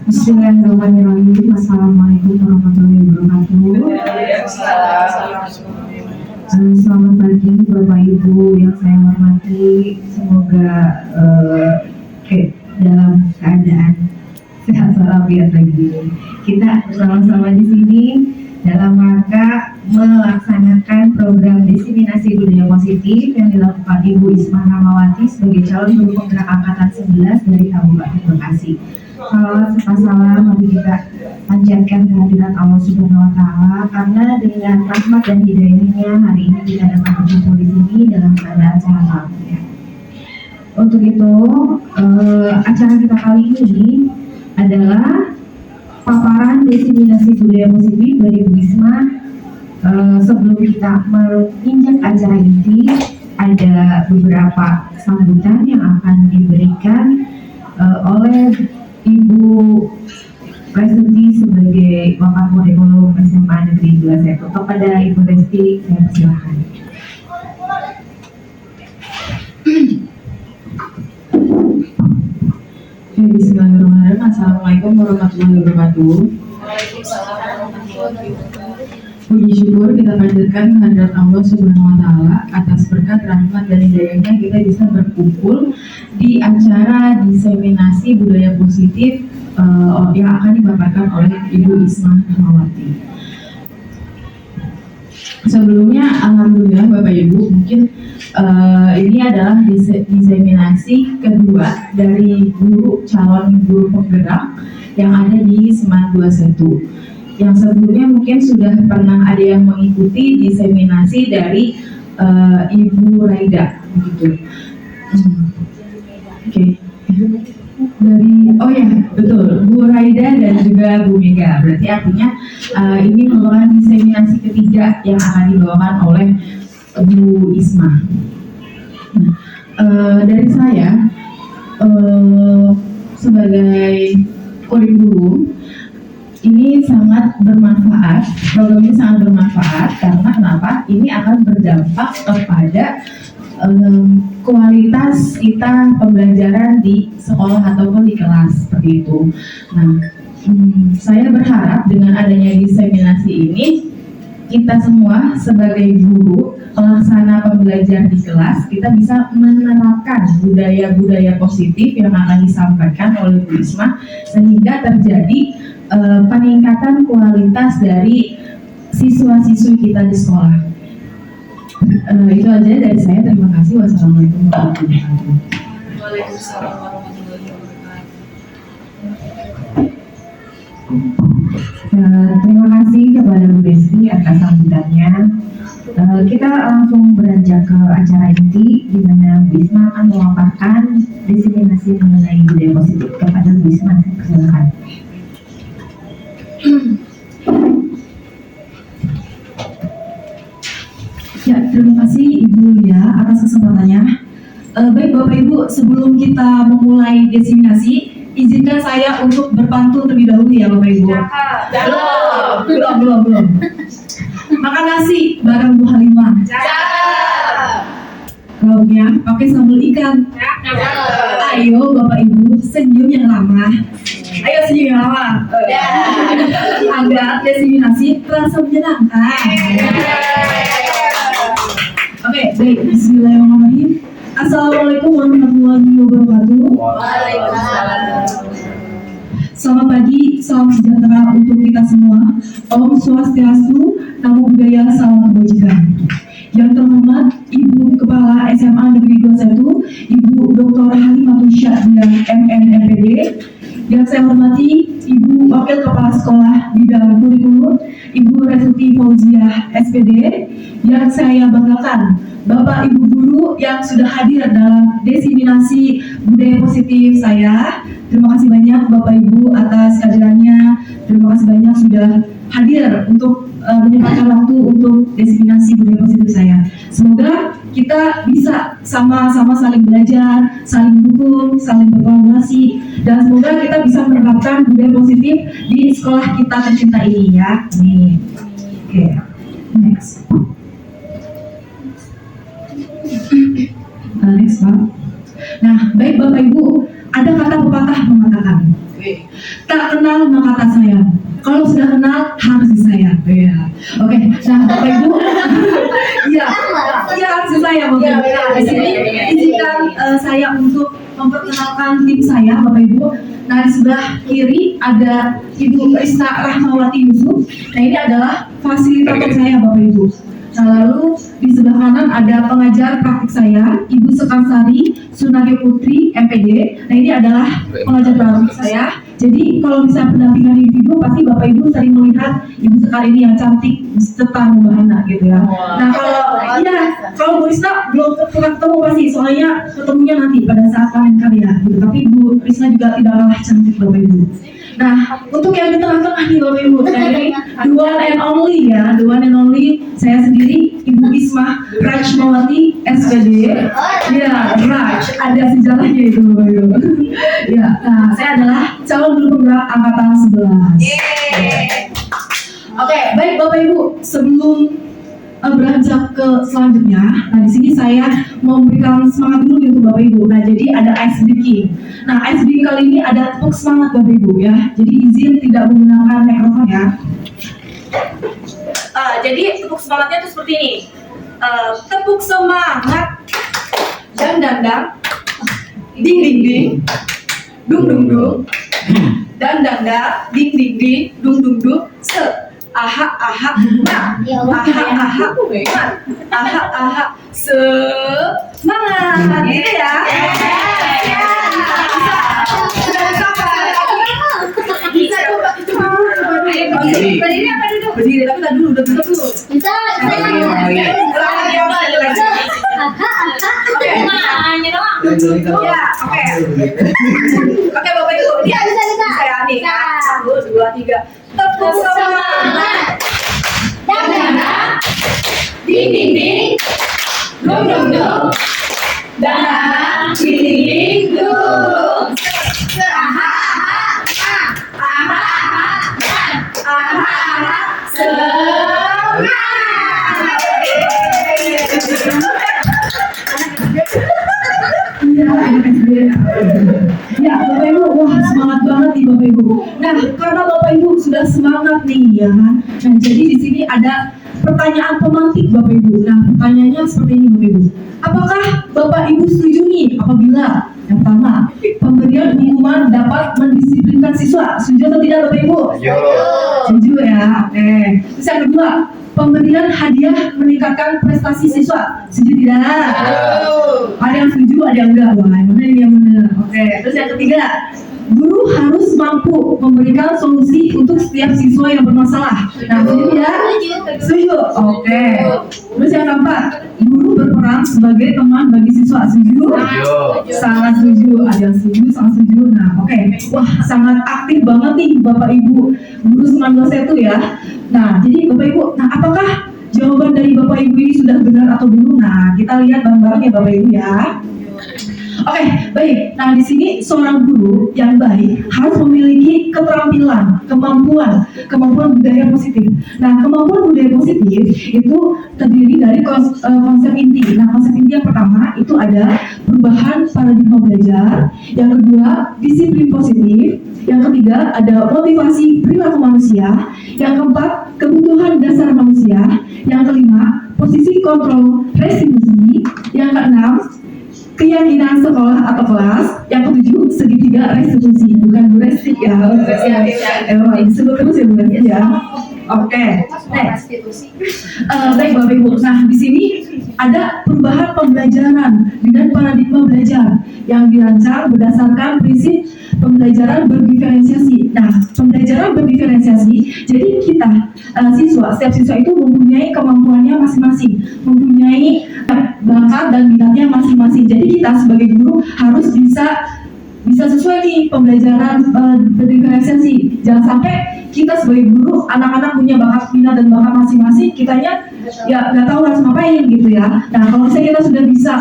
Bismillahirrahmanirrahim. Assalamualaikum warahmatullahi wabarakatuh. Selamat pagi Bapak Ibu yang saya hormati. Semoga dalam keadaan sehat walafiat lagi. Kita bersama-sama di sini dalam rangka melaksanakan program diseminasi budaya positif yang dilakukan Ibu Isma Rahmawati sebagai calon guru penggerak angkatan 11 dari Kabupaten Bekasi. Salawat serta salam mari kita panjatkan kehadirat Allah Subhanahu wa Ta'ala, karena dengan rahmat dan hidayahnya hari ini kita dapat berkumpul di sini dalam keadaan sehat walafiat. Untuk itu acara kita kali ini adalah paparan diseminasi budaya positif dari Bu Isma. Sebelum kita menginjak acara inti, ada beberapa sambutan yang akan diberikan oleh Ibu Restuti sebagai Wakil Kurikulum SMA Negeri 21. Kepada Ibu Resti, saya persilahkan. Bismillahirrahmanirrahim. Assalamualaikum warahmatullahi wabarakatuh. Puji syukur kita panjatkan kehadirat Allah Subhanahu wa Ta'ala atas berkat rahmat dan hidayahnya kita bisa berkumpul di acara diseminasi budaya positif yang akan dipaparkan oleh Ibu Isma Rahmawati. Sebelumnya, alhamdulillah Bapak Ibu, mungkin ini adalah diseminasi kedua dari calon guru penggerak yang ada di Seman 21. Yang sebelumnya mungkin sudah pernah ada yang mengikuti diseminasi dari Ibu Raida, begitu. Oke. Betul, Bu Raida dan juga Bu Mega. Berarti artinya ini merupakan diseminasi ketiga yang akan dibawakan oleh Bu Isma. Dari saya sebagai kurikulum, ini sangat bermanfaat. Program ini sangat bermanfaat karena kenapa? Ini akan berdampak kepada kualitas kita pembelajaran di sekolah ataupun di kelas, seperti itu. Nah, saya berharap dengan adanya diseminasi ini, kita semua sebagai guru, pelaksana pembelajar di kelas, kita bisa menerapkan budaya-budaya positif yang akan disampaikan oleh Bu Isma, sehingga terjadi peningkatan kualitas dari siswa-siswi kita di sekolah. Itu aja dari saya. Terima kasih. Wassalamualaikum warahmatullahi wabarakatuh. Waalaikumsalam warahmatullahi wabarakatuh. Terima kasih kepada Bu Desi atas sambutannya. Kita langsung beranjak ke acara inti, di mana Bu Isma akan memaparkan diseminasi mengenai budaya positif. Kepada Bu Isma, silakan. Ya, terima kasih Ibu Lia atas kesempatannya. Baik Bapak Ibu, sebelum kita memulai diseminasi, izinkan saya untuk berpantun terlebih dahulu ya Bapak Ibu. Belum. Makan nasi bareng Bu Halimah. Lauknya pakai sambal ikan. Ayo Bapak Ibu, senyum yang lama. Ayo senyum yang lama. Agar diseminasi terasa menyenangkan. Oke, baik. Bismillahirrahmanirrahim. Assalamualaikum warahmatullahi wabarakatuh. Waalaikumsalam. Selamat pagi, salam sejahtera untuk kita semua. Om Swastiastu, Namo Buddhaya, salam kebajikan. Yang terhormat Ibu Kepala SMA Negeri 21, Ibu Dr. Halimatul Syahdiah MNMPD. Yang saya hormati Ibu Wakil Kepala Sekolah Bidang Kurikulum, Ibu Restuti Fauziah SPD. Yang saya banggakan Bapak Ibu Guru yang sudah hadir dalam diseminasi budaya positif saya. Terima kasih banyak Bapak Ibu atas kehadirannya. Terima kasih banyak sudah hadir untuk menyempatkan waktu untuk diseminasi budaya positif saya. Semoga kita bisa sama-sama saling belajar, saling mendukung, saling berkolaborasi, dan semoga kita bisa menerapkan budaya positif di sekolah kita tercinta ini ya. Amin. Oke, next. Next Pak. Nah, baik Bapak Ibu, ada kata pepatah mengatakan, tak kenal kalau sudah kenal harus disayang. Ya. Oke, nah Bapak Ibu, iya, harus disayang Bapak Ibu. Nah, di sini izinkan saya untuk memperkenalkan tim saya Bapak Ibu. Nah, di sebelah kiri ada Ibu Risna Rahmawati Yusuf. Nah, ini adalah fasilitator saya Bapak Ibu. Nah, lalu di sebelah kanan ada pengajar praktik saya, Ibu Sekarsari Sunaryo Putri, MPD. Nah, ini adalah pengajar praktik saya. Jadi, kalau bisa pendampingan individu, pasti Bapak Ibu sering melihat Ibu Sekar ini yang cantik serta membahana gitu ya. Nah, kalau Bu Risna belum pernah ketemu pasti, soalnya ketemunya nanti pada saat panen karya gitu. Tapi Bu Risna juga tidak kalah cantik Bapak Ibu. Nah, untuk yang di tengah-tengah nih Bapak Ibu, nah ini the one and only ya, the one and only saya sendiri, Ibu Ismah Rajmawati SPD. Ya, Raj, ada sejarahnya itu Bapak Ibu. Ya, nah saya adalah calon guru penggerak angkatan 11. Oke, baik Bapak Ibu, sebelum beranjak ke selanjutnya, nah di sini saya mau memberikan semangat dulu untuk Bapak Ibu. Nah, jadi ada ice breaking. Nah, ice breaking kali ini ada tepuk semangat Bapak Ibu ya. Jadi izin tidak menggunakan mikrofon ya. Jadi tepuk semangatnya itu seperti ini. Tepuk semangat, dang dang dang, ding ding ding, dung dung dung, dan dang dang, ding ding ding, dung dung dung, aha aha nah, aha aha aha aha semangat gitu ya. Bisa coba berdiri apa duduk? Berdiri, tapi tak dulu, udah tutup dulu. Bisa. Ya, oke. Oke Bapak Ibu, dia bisa saya nih ya. 1, 2, 3. Tepuk semangat. Dan Ding ding ding. Dung dung dung. Dan ding ding ding dung. Aha aha aha aha semangat. Ya, Bapak Ibu, wah semangat banget nih Bapak Ibu. Nah, karena Bapak Ibu sudah semangat nih ya kan. Nah, jadi di sini ada pertanyaan pemantik Bapak Ibu. Nah, pertanyaannya seperti ini Bapak Ibu. Apakah Bapak Ibu setuju nih apabila yang pertama, pemberian hukuman dapat mendisiplinkan siswa? Setuju atau tidak Bapak Ibu? Setuju ya. Oke. Terus yang kedua, pemberian hadiah meningkatkan prestasi siswa? Setuju tidak? Ada yang setuju, ada yang enggak. Wah, yang mana ini yang benar? Oke. Terus yang ketiga, guru harus mampu memberikan solusi untuk setiap siswa yang bermasalah. Nah, setuju tidak? Setuju. Oke. Terus yang keempat, guru berperan sebagai teman bagi siswa. Setuju? Sangat setuju. Ada yang setuju, sangat setuju. Nah, oke. Wah, sangat aktif banget nih Bapak Ibu guru 19 ya. Nah, jadi Bapak Ibu, nah apakah jawaban dari Bapak Ibu ini sudah benar atau belum? Nah, kita lihat bareng-bareng ya Bapak Ibu ya. Oke, baik. Nah, di sini seorang guru yang baik harus memiliki keterampilan, kemampuan budaya positif. Nah, kemampuan budaya positif itu terdiri dari konsep inti. Nah, konsep inti yang pertama itu ada perubahan paradigma belajar. Yang kedua, disiplin positif. Yang ketiga, ada motivasi perilaku manusia. Yang keempat, kebutuhan dasar manusia. Yang kelima, posisi kontrol restitusi. Yang keenam, keyakinan sekolah atau kelas. Yang ketujuh, segitiga restitusi, bukan restik ya. Disebut terus ya Bu ya. Oke. Next. Baik Bapak Ibu. Nah, di sini ada perubahan pembelajaran dengan paradigma belajar yang dirancang berdasarkan prinsip pembelajaran berdiferensiasi. Nah, pembelajaran berdiferensiasi, jadi kita setiap siswa itu mempunyai kemampuannya masing-masing, mempunyai bakat dan minatnya masing-masing. Jadi kita sebagai guru harus bisa sesuai nih pembelajaran berdiferensiasi. Jangan sampai kita sebagai guru, anak-anak punya bakat minat dan bakat masing-masing, kitanya ya nggak tahu harus ngapain gitu ya. Nah, kalau misalnya kita sudah bisa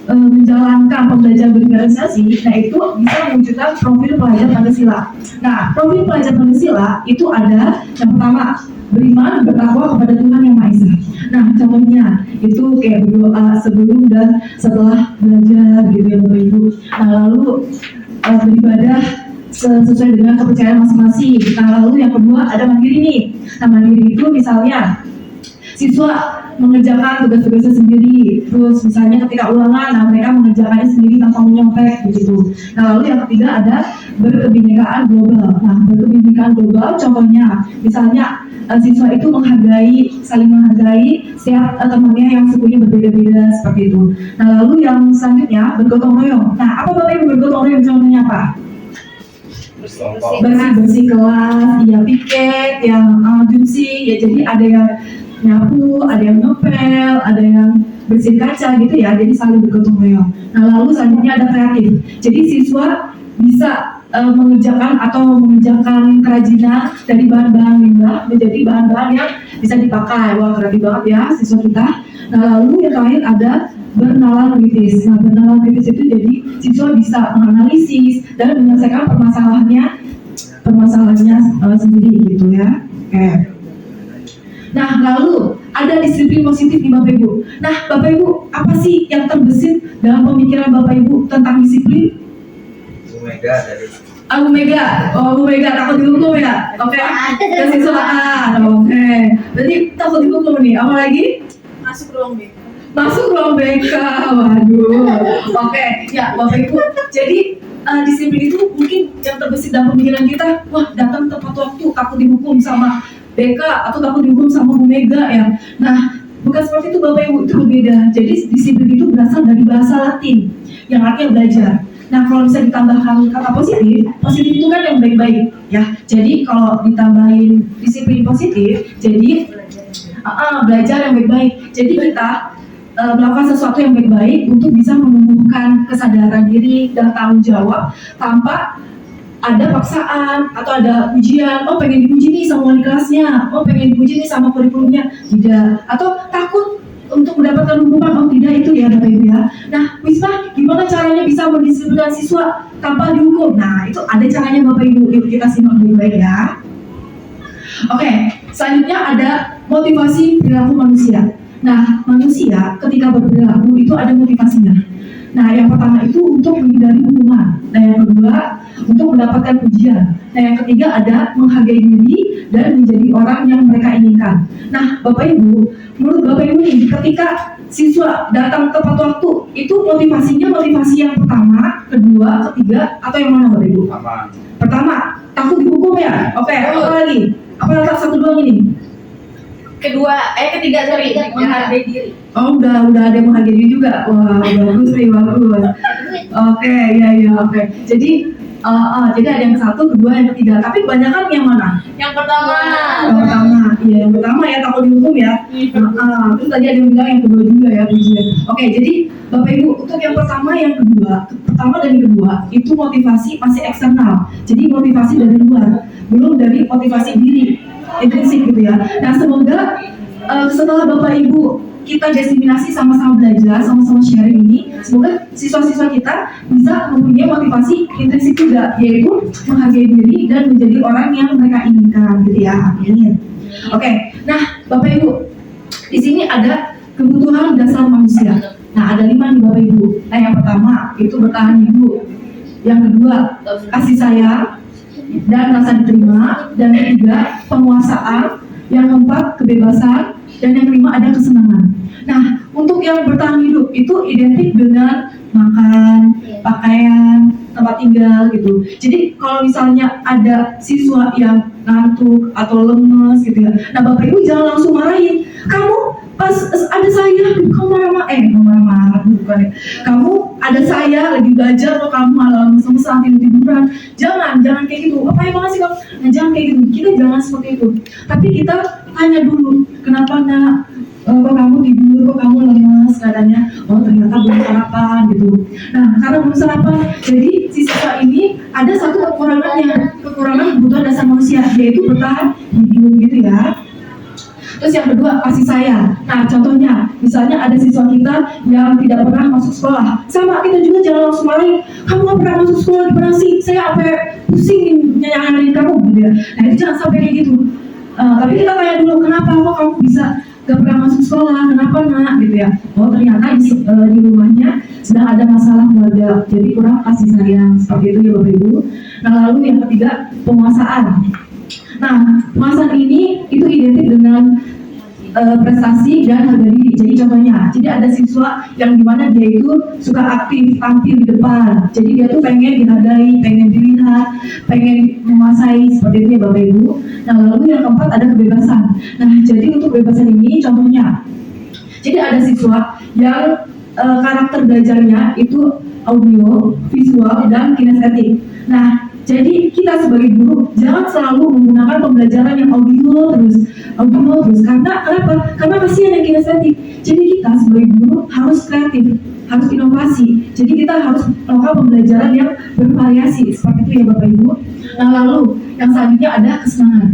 menjalankan pembelajaran berdiferensiasi, nah itu bisa mewujudkan profil pelajar Pancasila. Nah, profil pelajar Pancasila itu ada yang pertama, beriman bertakwa kepada Tuhan Yang Maha Esa. Nah, contohnya itu kayak berdoa sebelum dan setelah belajar gitu ya Bapak Ibu. Nah, lalu beribadah sesuai dengan kepercayaan masing-masing. Nah, lalu yang kedua ada mandiri nih. Nah, mandiri itu misalnya siswa mengerjakan tugas-tugasnya sendiri, terus misalnya ketika ulangan, nah mereka mengerjakannya sendiri tanpa menyontek begitu. Nah, lalu yang ketiga ada berkebinekaan global. Nah, berkebinekaan global contohnya misalnya siswa itu saling menghargai setiap temannya yang sukunya berbeda-beda seperti itu. Nah, lalu yang selanjutnya bergotong royong. Nah, apa Bapak Ibu bergotong royong contohnya apa? Bersih kelas, ya piket, yang jumsi, ya jadi ada yang nyapu, ada yang ngepel, ada yang bersihin kaca gitu ya, jadi saling bergotong royong. Nah, lalu selanjutnya ada kreatif. Jadi siswa bisa mengerjakan kerajinan dari bahan-bahan limbah menjadi bahan-bahan yang bisa dipakai. Wah, kreatif banget ya siswa kita. Nah, lalu yang terakhir ada bernalar kritis. Nah, bernalar kritis itu jadi siswa bisa menganalisis dan menyelesaikan permasalahannya sendiri gitu ya. Oke. Nah, lalu ada disiplin positif nih Bapak Ibu. Nah, Bapak Ibu, apa sih yang terbesit dalam pemikiran Bapak Ibu tentang disiplin? Bu Mega takut dihukum ya? Oke, kesiswaan. Oke, berarti takut dihukum nih. Apa lagi? Masuk ruang B. Masuk ruang BK. Waduh. Oke, ya Bapak Ibu. Jadi disiplin itu mungkin yang terbesit dalam pemikiran kita. Wah, datang tepat waktu, takut dihukum sama BK atau takut dihukum sama Bu Mega ya. Nah, bukan seperti itu Bapak Ibu, itu berbeda. Jadi disiplin itu berasal dari bahasa Latin yang artinya belajar. Nah, kalau bisa ditambahkan kata positif itu kan yang baik-baik ya. Jadi kalau ditambahin disiplin positif, jadi belajar yang baik-baik. Jadi kita melakukan sesuatu yang baik-baik untuk bisa menumbuhkan kesadaran diri dan tanggung jawab tanpa ada paksaan atau ada ujian. Oh, pengen dipuji nih sama wali kelasnya, oh pengen dipuji nih sama kurikulumnya, tidak. Atau takut untuk mendapatkan hukuman, oh tidak, itu ya Bapak Ibu ya. Nah, Wisma, gimana caranya bisa mendisiplinkan siswa tanpa dihukum? Nah, itu ada caranya Bapak Ibu. Yuk kita simak baik-baik ya. Oke, selanjutnya ada motivasi perilaku manusia. Nah, manusia ketika berperilaku itu ada motivasinya. Nah, yang pertama itu untuk menghindari hukuman. Nah, yang kedua untuk mendapatkan pujian. Nah, yang ketiga ada menghargai diri dan menjadi orang yang mereka inginkan. Nah, Bapak Ibu, menurut Bapak Ibu nih, ketika siswa datang tepat waktu, itu motivasi yang pertama, kedua, ketiga, atau yang mana Bapak Ibu? Pertama, takut dihukum ya? Oke, apa lagi? Apa satu doang ini? Ketiga, menghargai diri. Oh, udah ada yang menghargai diri juga. Wah, bagus nih, bagus. Oke, ya, oke. Jadi ada yang satu, kedua, yang ketiga. Tapi kebanyakan yang mana? Yang pertama. Iya, yang pertama ya, takut dihukum ya. Terus tadi ada yang bilang yang kedua juga ya, pujian. Oke, jadi Bapak Ibu, untuk yang pertama dan yang kedua itu motivasi masih eksternal. Jadi motivasi dari luar, belum dari motivasi diri, intrinsik gitu ya. Nah, semoga setelah Bapak Ibu kita diseminasi sama-sama belajar, sama-sama sharing ini, semoga siswa-siswa kita bisa mempunyai motivasi intrinsik juga, yaitu menghargai diri dan menjadi orang yang mereka inginkan, gitu ya. Amin. Oke, nah Bapak Ibu, di sini ada kebutuhan dasar manusia. Nah, ada 5 nih Bapak Ibu. Nah, yang pertama itu bertahan hidup, yang kedua kasih sayang dan rasa diterima, dan yang ketiga penguasaan, yang keempat kebebasan, dan yang kelima ada kesenangan. Nah, untuk yang bertahan hidup itu identik dengan makan, pakaian, tempat tinggal gitu. Jadi kalau misalnya ada siswa yang ngantuk atau lemes gitu ya, nah Bapak Ibu jangan langsung marahin. Kamu pas ada saya, kamu marah-marah bukan ya. Kamu ada saya lagi belajar atau kamu malah lemes-lemesan tiduran. Jangan kayak gitu. Apa yang banget sih kamu? Nah, jangan kayak gitu. Kita jangan seperti itu. Tapi kita tanya dulu, kenapa nak? Kok kamu tidur, kok kamu lemes keadaannya? Oh, ternyata belum sarapan gitu. Nah, karena belum sarapan, jadi siswa ini ada satu kekurangan kebutuhan dasar manusia, yaitu bertahan hidup gitu ya. Terus yang kedua, kasih sayang. Nah, contohnya, misalnya ada siswa kita yang tidak pernah masuk sekolah. Sama, kita juga jangan langsung marahin. Kamu gak pernah masuk sekolah, gimana sih? Saya sampai pusing nyanyi kamu gitu ya. Nah, itu jangan sampai kayak gitu. Tapi kita tanya dulu, kenapa kok kamu bisa gak pernah masuk sekolah, kenapa nak? gitu ya. Oh ternyata di rumahnya sedang ada masalah keluarga, jadi kurang kasih sayang seperti itu ya Bapak Ibu. Nah lalu yang ketiga penguasaan. Nah penguasaan ini itu identik dengan prestasi dan harga diri. Jadi contohnya, jadi ada siswa yang dimana dia itu suka aktif tampil di depan. Jadi dia tuh pengen dihargai, pengen dilihat, pengen menguasai seperti itu ya Bapak Ibu. Nah lalu yang keempat ada kebebasan. Nah jadi untuk kebebasan ini contohnya, jadi ada siswa yang karakter belajarnya itu audio, visual, dan kinestetik. Nah jadi kita sebagai guru jangan selalu menggunakan pembelajaran yang audio terus karena kenapa? Karena kasihan yang kinestetik. Jadi kita sebagai guru harus kreatif, harus inovasi. Jadi kita harus melakukan pembelajaran yang bervariasi seperti itu ya Bapak Ibu. Nah lalu yang selanjutnya ada kesenangan.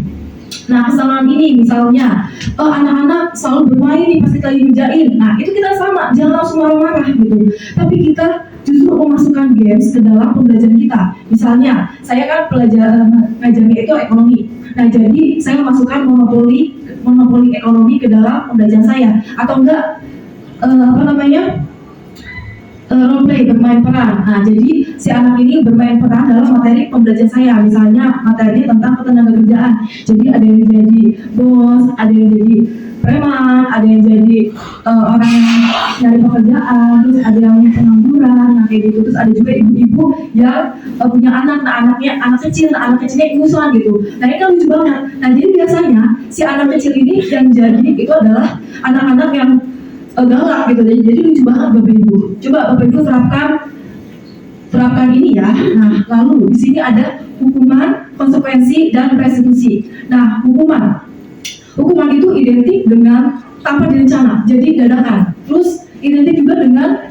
Nah kesenangan ini misalnya anak-anak selalu bermain nih pasti lagi ngerjain. Nah itu kita sama, jangan langsung marah-marah gitu. Tapi kita justru memasukkan games ke dalam pembelajaran kita. Misalnya, saya kan ngajarnya itu ekonomi. Nah, jadi saya memasukkan monopoli ekonomi ke dalam pembelajaran saya. Atau enggak, role play, bermain peran. Nah, jadi si anak ini bermain peran dalam materi pembelajaran saya. Misalnya, materi tentang ketenagakerjaan. Jadi ada yang jadi bos, ada yang jadi preman, ada yang jadi orang yang nyari pekerjaan, terus ada yang pengangguran, nah kayak gitu. Terus ada juga ibu-ibu yang punya anak, nah anak kecilnya ingusan gitu. Nah ini kan lucu banget. Nah jadi biasanya si anak kecil ini yang jadi itu adalah anak-anak yang galak gitu. Jadi lucu banget Bapak Ibu. Coba Bapak Ibu terapkan ini ya. Nah lalu di sini ada hukuman, konsekuensi, dan restitusi. Nah hukuman itu identik dengan tanpa direncana, jadi dadakan. Terus identik juga dengan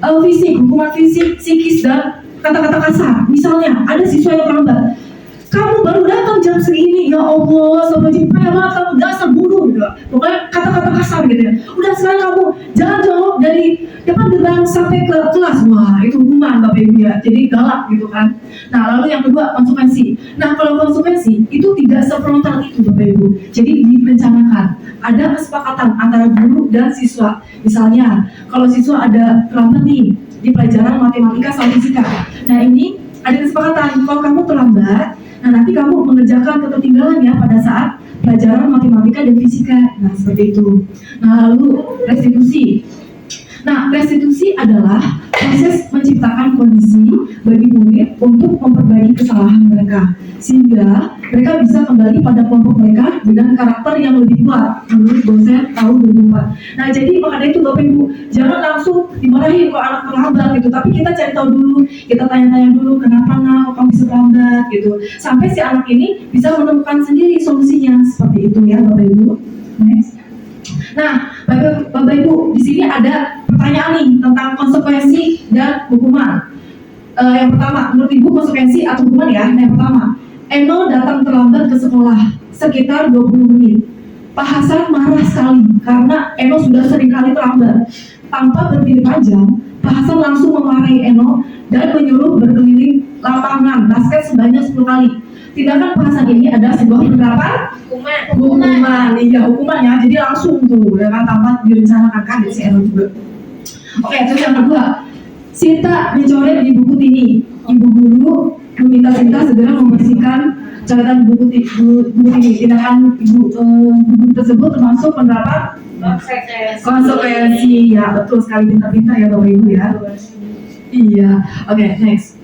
hukuman fisik, psikis, dan kata-kata kasar. Misalnya, ada siswa yang terlambat. Kamu baru datang jam segini, ya Allah, sampai payah banget kamu, dasar bodoh gitu. Pokoknya kata-kata kasar gitu ya. Udah sekarang kamu jangan jawab dari depan gerbang sampai ke kelas. Wah, itu hukuman Bapak Ibu ya. Jadi galak gitu kan. Nah, lalu yang kedua konsekuensi. Nah, kalau konsekuensi itu tidak sefrontal itu Bapak Ibu. Jadi direncanakan. Ada kesepakatan antara guru dan siswa. Misalnya, kalau siswa ada terlambat nih di pelajaran matematika sama fisika. Nah, ini ada kesepakatan. Kalau kamu terlambat, nah nanti kamu mengerjakan ketertinggalan ya pada saat pelajaran matematika dan fisika. Nah seperti itu. Nah lalu restitusi. Nah restitusi adalah proses menciptakan kondisi bagi murid untuk memperbaiki kesalahan mereka sehingga mereka bisa kembali pada kelompok mereka dengan karakter yang lebih kuat menurut dosen tahun 2004. Nah jadi makanya itu Bapak Ibu jangan langsung dimarahin kalau anak terlambat gitu, tapi kita cari tahu dulu, kita tanya-tanya dulu kenapa kok kamu bisa terlambat gitu, sampai si anak ini bisa menemukan sendiri solusinya seperti itu ya Bapak Ibu. Next. Nah Bapak Ibu di sini ada pertanyaan nih tentang konsekuensi dan hukuman. Yang pertama, menurut Ibu konsekuensi atau hukuman ya? Nah, yang pertama, Eno datang terlambat ke sekolah sekitar 20 menit. Pak Hasan marah sekali karena Eno sudah sering kali terlambat. Tanpa berpikir panjang, Pak Hasan langsung memarahi Eno dan menyuruh berkeliling lapangan basket sebanyak 10 kali. Tindakan Pak Hasan ini ada sebuah penerapan hukuman. Iya, hukuman ya. Jadi langsung tuh, dengan tanpa direncanakan kan si Eno juga. Oke, terus yang kedua, Sinta mencoret di buku ini. Ibu guru meminta Sinta segera membersihkan catatan buku ini. Tindakan ibu guru tersebut termasuk penerapan konsekuensi. Ya, betul sekali, pintar-pintar ya Bapak Ibu ya. Iya, oke, next.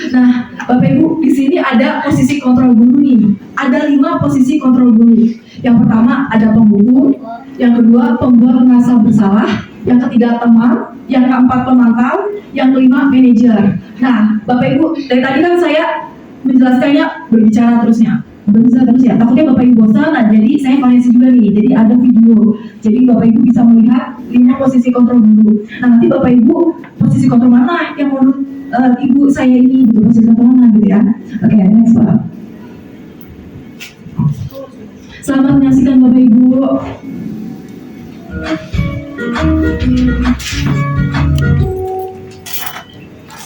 Nah, Bapak Ibu, di sini ada posisi kontrol guru nih. Ada 5 posisi kontrol guru. Yang pertama ada pembuku, yang kedua pembuat merasa bersalah, yang ketiga teman, yang keempat pemantau, yang kelima manajer. Nah, Bapak Ibu, dari tadi kan saya menjelaskannya berbicara terus ya. Takutnya Bapak Ibu bosan, nah jadi saya variasi juga nih. Jadi ada video. Jadi Bapak Ibu bisa melihat 5 posisi kontrol guru. Nah, nanti Bapak Ibu posisi kontrol mana yang menurut Ibu saya ini gitu, posisi kontrol mana gitu ya. Oke, next Pak. Selamat menyaksikan Bapak Ibu.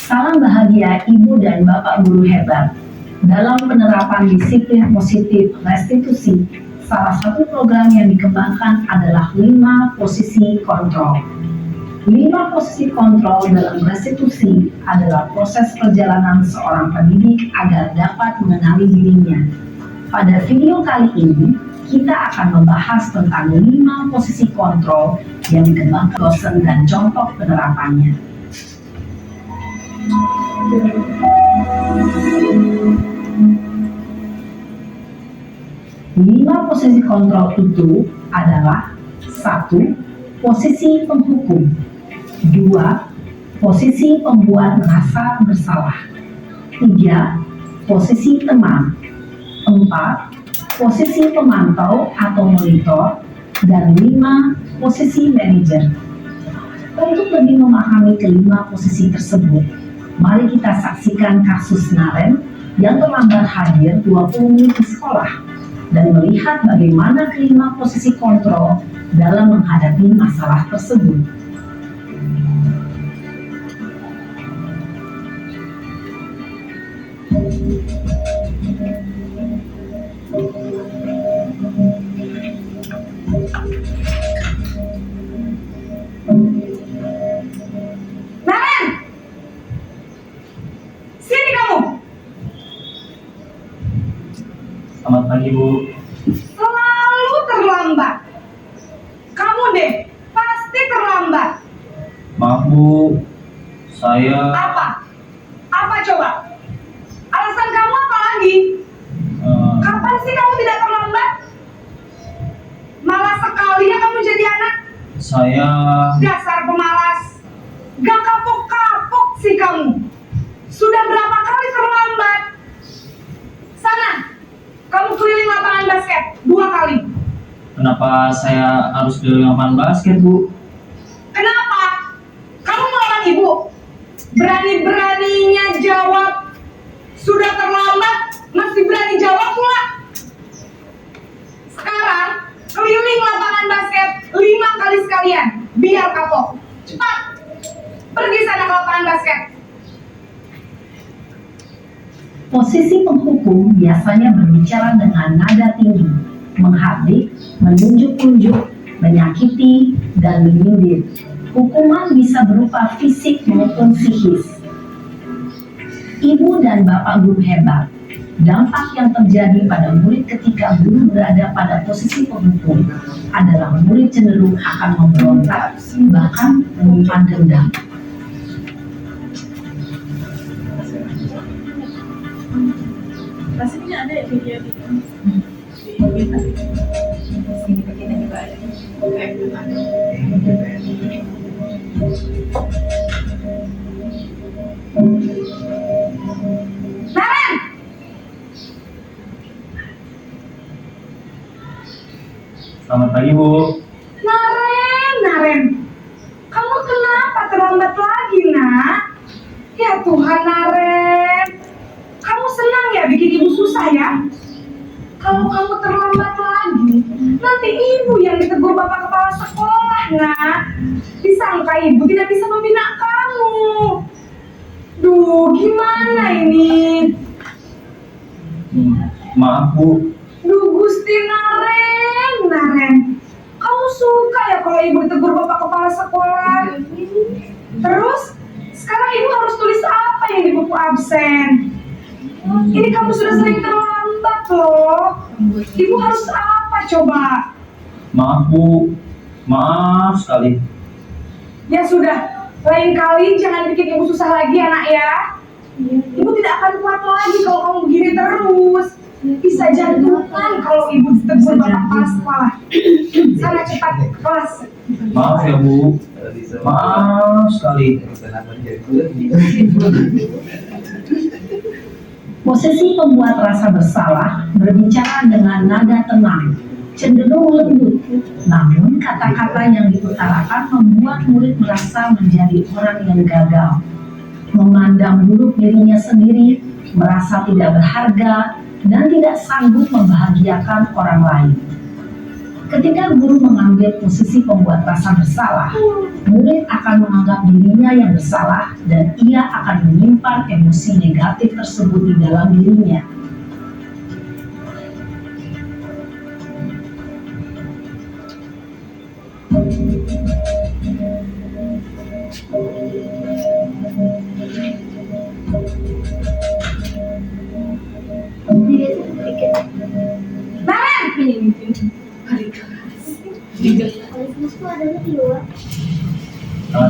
Salam bahagia Ibu dan Bapak guru hebat. Dalam penerapan disiplin positif restitusi, salah satu program yang dikembangkan adalah 5 posisi kontrol. 5 posisi kontrol dalam restitusi adalah proses perjalanan seorang pendidik agar dapat mengenali dirinya. Pada video kali ini, kita akan membahas tentang 5 posisi kontrol yang dikembangkan dosen dan contoh penerapannya. Lima posisi kontrol itu adalah 1. Posisi penghukum, 2. Posisi pembuat merasa bersalah, 3. Posisi teman, 4. Posisi pemantau atau monitor, dan 5. Posisi manajer. Untuk lebih memahami kelima posisi tersebut, mari kita saksikan kasus Naren yang terlambat hadir 20 menit di sekolah dan melihat bagaimana kelima posisi kontrol dalam menghadapi masalah tersebut. Naren! Sini kamu! Selamat pagi, Bu. Selalu terlambat. Kamu deh, pasti terlambat. Maaf, Bu. Saya Apa? Apa coba? Alasan kamu apa lagi? Kapan sih kamu tidak terlambat? Malas sekali ya kamu jadi anak. saya Dasar pemalas. Gak kapok-kapok sih kamu. Sudah berapa kali terlambat? Sana, kamu keliling lapangan basket 2 kali. kenapa saya harus keliling lapangan basket, Bu? Kenapa? Kamu melawan ibu? Berani-beraninya jawab. Sudah terlambat, masih berani jawab pula. Sekarang, keliling lapangan basket 5 kali sekalian. Biar kapok. Cepat. Pergi sana ke lapangan basket. Posisi penghukum biasanya berbicara dengan nada tinggi, menghardik, menunjuk-nunjuk, menyakiti, dan menyindir. Hukuman bisa berupa fisik maupun psikis. Ibu dan bapak guru hebat. Dampak yang terjadi pada murid ketika guru berada pada posisi penghukum adalah murid cenderung akan memberontak, bahkan menyimpan dendam. Pastinya ada ya video di kita. Sini begini juga ada. Oke. Naren! Selamat pagi, Bu. Naren. Kamu kenapa terlambat lagi, nak? Ya Tuhan, Naren. Kamu senang ya bikin ibu susah ya? Kalau kamu terlambat lagi, nanti ibu yang ditegur bapak kepala sekolah, nak. Disangka ibu tidak bisa membina kamu. Duh, gimana ini? Maaf, Bu. Duh, Gusti Naren. Kamu suka ya kalau ibu ditegur bapak kepala sekolah? Terus, sekarang ibu harus tulis apa yang di buku absen? Ini kamu sudah sering terlambat loh. Ibu harus apa coba? Maaf, Bu. Maaf sekali. Ya sudah, lain kali jangan bikin ibu susah lagi ya nak ya. Ibu tidak akan kuat lagi kalau kamu begini terus. Bisa jantungan kalau ibu ditegur bapak kepala sekolah. Sana cepat ke kelas. Maaf ya, Bu. Maaf sekali. Posisi pembuat rasa bersalah berbicara dengan nada tenang, cenderung lembut, namun kata-kata yang diutarakan membuat murid merasa menjadi orang yang gagal, memandang buruk dirinya sendiri, merasa tidak berharga, dan tidak sanggup membahagiakan orang lain. Ketika guru mengambil posisi pembuat rasa bersalah, murid akan menganggap dirinya yang bersalah dan ia akan menyimpan emosi negatif tersebut di dalam dirinya. Selamat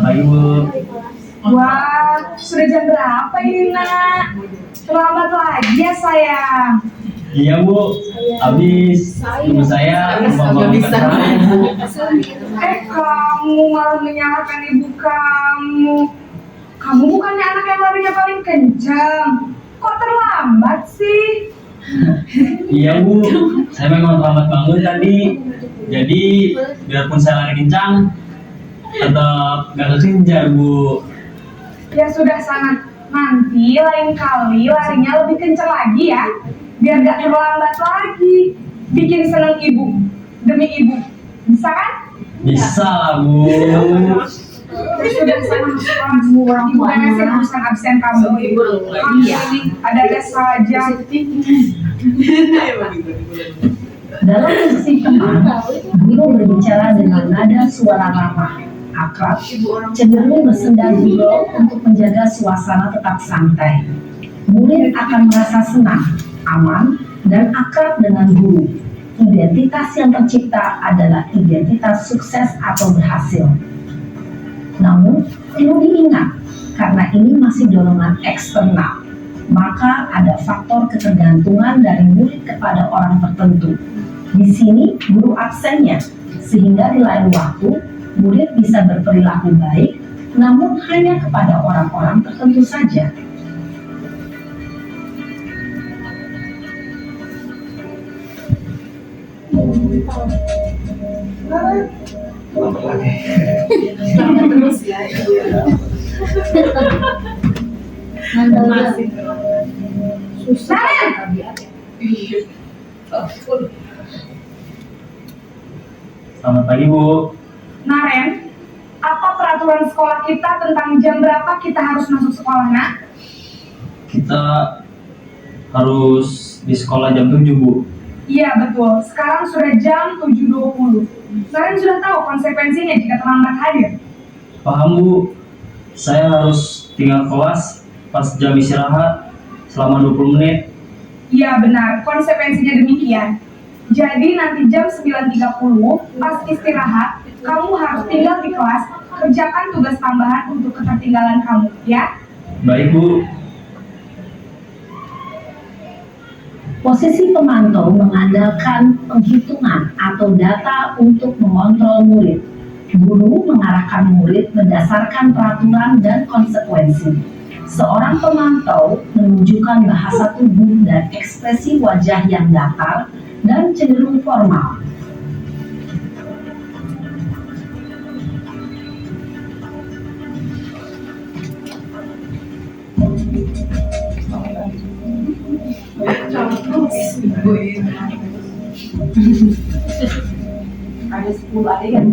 pagi Bu. Wah, sudah jam berapa ini nak? Terlambat lagi ya sayang. Iya Bu, habis ibu saya membangunkan saya Bu. Kamu malah menyalahkan ibu kamu. Kamu bukannya anak yang larinya paling kencang. Kok terlambat sih? Iya Bu, saya memang terlambat bangun tadi. Jadi biarpun saya lari kencang, tetap gak kekejar Bu. Ya sudah sana. Nanti lain kali larinya lebih kencang lagi ya. Biar gak terlambat lagi. Bikin seneng ibu. Demi ibu. Bisa kan? Bisa lah Bu. Ya sudah sana masuk kelas. Ibu kan ngasih urusan absen kamu. Iya. Ada saja. Dalam sesi teman, guru berbicara dengan nada suara ramah, akrab, cenderung bersenda gurau untuk menjaga suasana tetap santai. Murid akan merasa senang, aman, dan akrab dengan guru. Identitas yang tercipta adalah identitas sukses atau berhasil. Namun, perlu diingat, karena ini masih dorongan eksternal, maka ada faktor ketergantungan dari murid kepada orang tertentu. Di sini guru absennya, sehingga di lain waktu murid bisa berperilaku baik, namun hanya kepada orang-orang tertentu saja. Selamat pagi Bu. Naren, apa peraturan sekolah kita tentang jam berapa kita harus masuk sekolah, nak? Kita harus di sekolah jam 7 Bu. Iya, betul. Sekarang sudah jam 7.20. Naren sudah tahu konsekuensinya jika terlambat hadir. Paham Bu, saya harus tinggal kelas pas jam istirahat selama 20 menit. Iya, benar. Konsekuensinya demikian. Jadi nanti jam 9.30 pas istirahat, kamu harus tinggal di kelas, kerjakan tugas tambahan untuk ketertinggalan kamu, ya? Baik Bu. Posisi pemantau mengandalkan penghitungan atau data untuk mengontrol murid. Guru mengarahkan murid berdasarkan peraturan dan konsekuensi. Seorang pemantau menunjukkan bahasa tubuh dan ekspresi wajah yang datar dan cenderung formal. Ada 10 adegan.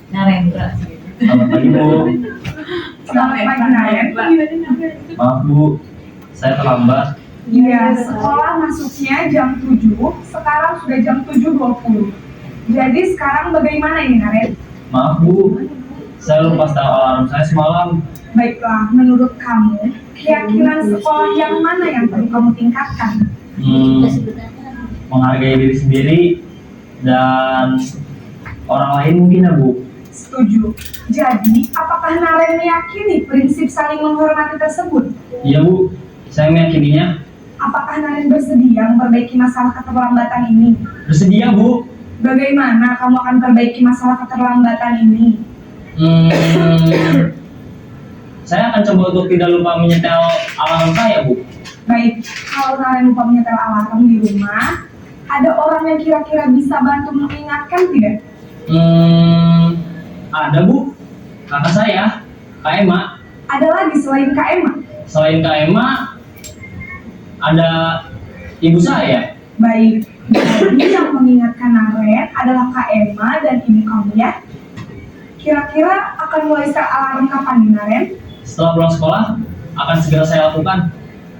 Naren, Selamat pagi Bu. selamat pagi Naren. Maaf Bu, saya terlambat. Iya, sekolah masuknya jam 7, sekarang sudah jam 7.20. Jadi sekarang bagaimana ini Naren? Maaf Bu, saya lupa setel alarm saya semalam. Baiklah, menurut kamu, keyakinan sekolah yang mana yang perlu kamu tingkatkan? Menghargai diri sendiri dan orang lain mungkin ya Bu. Setuju. Jadi, apakah Naren meyakini prinsip saling menghormati tersebut? Iya Bu, saya meyakininya. Apakah Naren bersedia memperbaiki masalah keterlambatan ini? Bersedia Bu. Bagaimana kamu akan perbaiki masalah keterlambatan ini? Saya akan coba untuk tidak lupa menyetel alarm saya Bu. Baik, kalau Naren lupa menyetel alarm di rumah, ada orang yang kira-kira bisa bantu mengingatkan tidak? Ada Bu, kakak saya, Kak Emma. Ada lagi selain Kak Emma? Selain Kak Emma, ada ibu saya. Baik, jadi yang mengingatkan Naren adalah Kak Emma dan ibu kamu ya. Kira-kira akan mulai setel alarm kapan nih Naren? Setelah pulang sekolah, akan segera saya lakukan.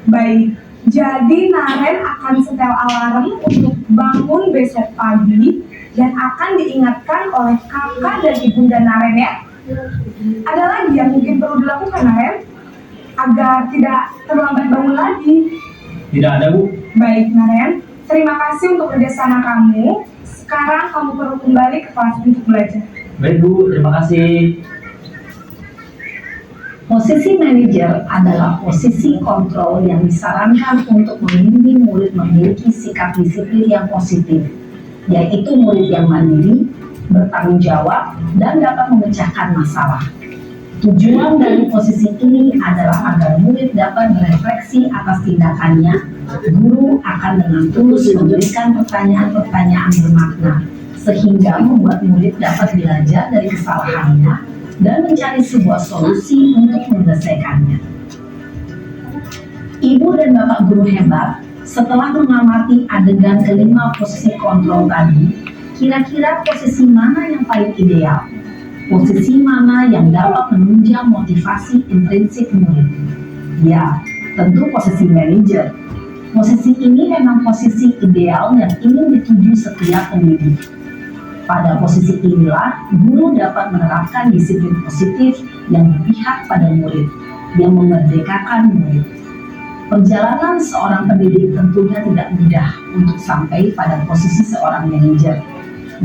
Baik, jadi Naren akan setel alarm untuk bangun besok pagi dan akan diingatkan oleh kakak dan ibunda Naren ya. Ada lagi yang mungkin perlu dilakukan Naren agar tidak terlambat bangun lagi? Tidak ada Bu. Baik Naren, Terima kasih untuk kerjasama kamu. Sekarang kamu perlu kembali ke kelas untuk belajar. Baik Bu, terima kasih. Posisi manajer adalah posisi kontrol yang disarankan untuk membimbing murid memiliki sikap disiplin yang positif, yaitu murid yang mandiri, bertanggung jawab, dan dapat memecahkan masalah. Tujuan dari posisi ini adalah agar murid dapat berefleksi atas tindakannya. Guru akan dengan tulus memberikan pertanyaan-pertanyaan bermakna, sehingga membuat murid dapat belajar dari kesalahannya dan mencari sebuah solusi untuk menyelesaikannya. Ibu dan Bapak guru hebat, setelah mengamati adegan kelima posisi kontrol tadi, kira-kira posisi mana yang paling ideal? Posisi mana yang dapat menunjang motivasi intrinsik murid? Ya, tentu posisi manajer. Posisi ini memang posisi ideal yang ingin dituju setiap pendidik. Pada posisi inilah, guru dapat menerapkan disiplin positif yang berpihak pada murid, yang memerdekakan murid. Perjalanan seorang pendidik tentunya tidak mudah untuk sampai pada posisi seorang manajer.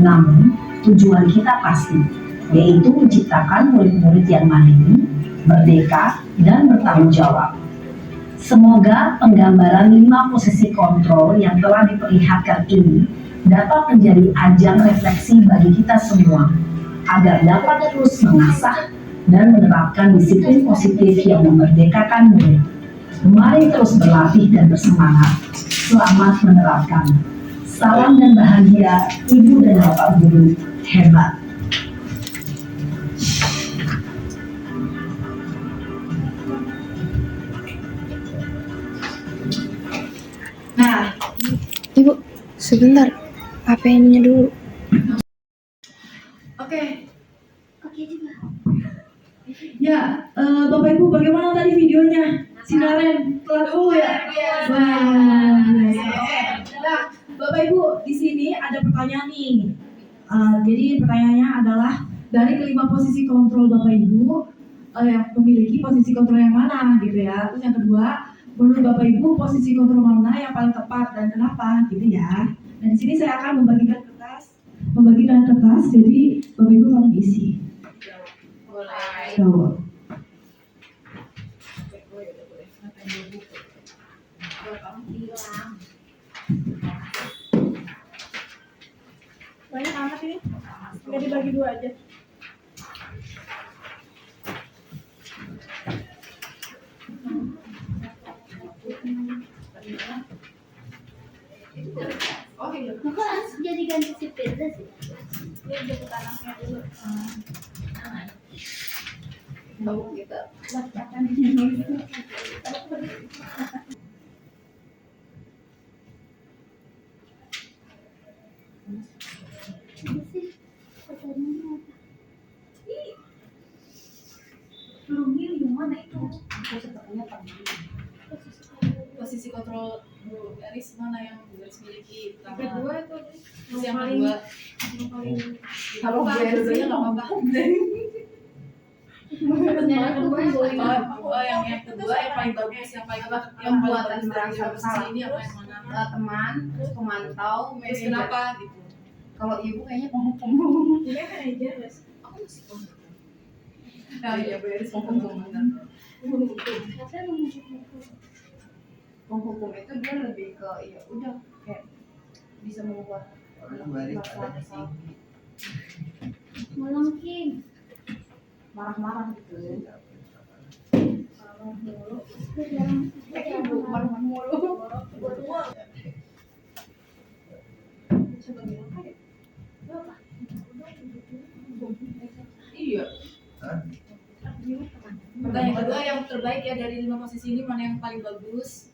Namun, tujuan kita pasti, yaitu menciptakan murid-murid yang mandiri, merdeka, dan bertanggung jawab. Semoga penggambaran 5 posisi kontrol yang telah diperlihatkan ini dapat menjadi ajang refleksi bagi kita semua, agar dapat terus mengasah dan menerapkan disiplin positif yang memerdekakan murid. Mari terus berlatih dan bersemangat. Selamat menerapkan. Salam dan bahagia, Ibu dan Bapak guru hebat. Nah, Ibu, sebentar. HP-nya dulu. oke. Ya, Bapak Ibu bagaimana tadi videonya? Si Naren telat dulu ya? Wah, nah, Bapak Ibu di sini ada pertanyaan nih. Jadi pertanyaannya adalah dari kelima posisi kontrol Bapak Ibu yang memiliki posisi kontrol yang mana gitu ya. Terus yang kedua, menurut Bapak Ibu posisi kontrol mana yang paling tepat dan kenapa gitu ya. Nah di sini saya akan membagikan kertas, jadi Bapak Ibu tolong diisi. Boleh. Banyak amat ini. Nggak dibagi 2 aja. Kok harus jadi ganti sipil sih? Dia jemput anaknya dulu. Belum milih yang mana itu? Posisi kontrol Bu Eris mana yang Bu Eris miliki? Kedua itu yang kedua. Kalau Bu Eris nggak apa-apa. Oh, yang kedua yang paling bagus, yang paling bagus dari posisi ini apa yang mana? Teman, terus pemantau, Terus kenapa gitu? Kalau ibu kayaknya penghukum. dia kan aja guys. Aku masih penghukum. Oh iya, Bu Eris penghukum benar. Penghukum itu dia lebih ke ya udah kayak bisa membuat masalah Melengking. marah-marah gitu. Ibu Marah mulu. Iya. Pertanyaan kedua yang terbaik ya dari 5 posisi ini mana yang paling bagus?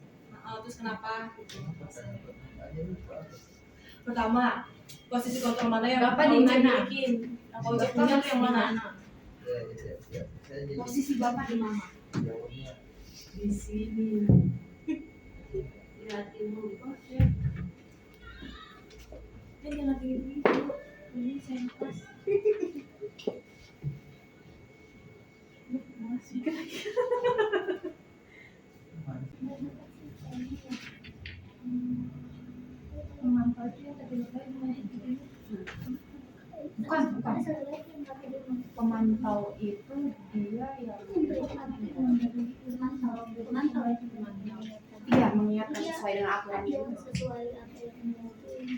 Terus kenapa? Pertama, posisi kontrol mana yang Bapak di Ojek mana? milikin? Yang Ojek punya tuh yang mana? Posisi bapak di mana? Di sini. lihatin dulu. Ini jangan gitu. Ini senpas. memantau itu yang tadi lupa Bukan. Pemantau itu dia yang memantau iya mengingatkan sesuai dengan aturan yang itu. sesuai apa yang dilakuin.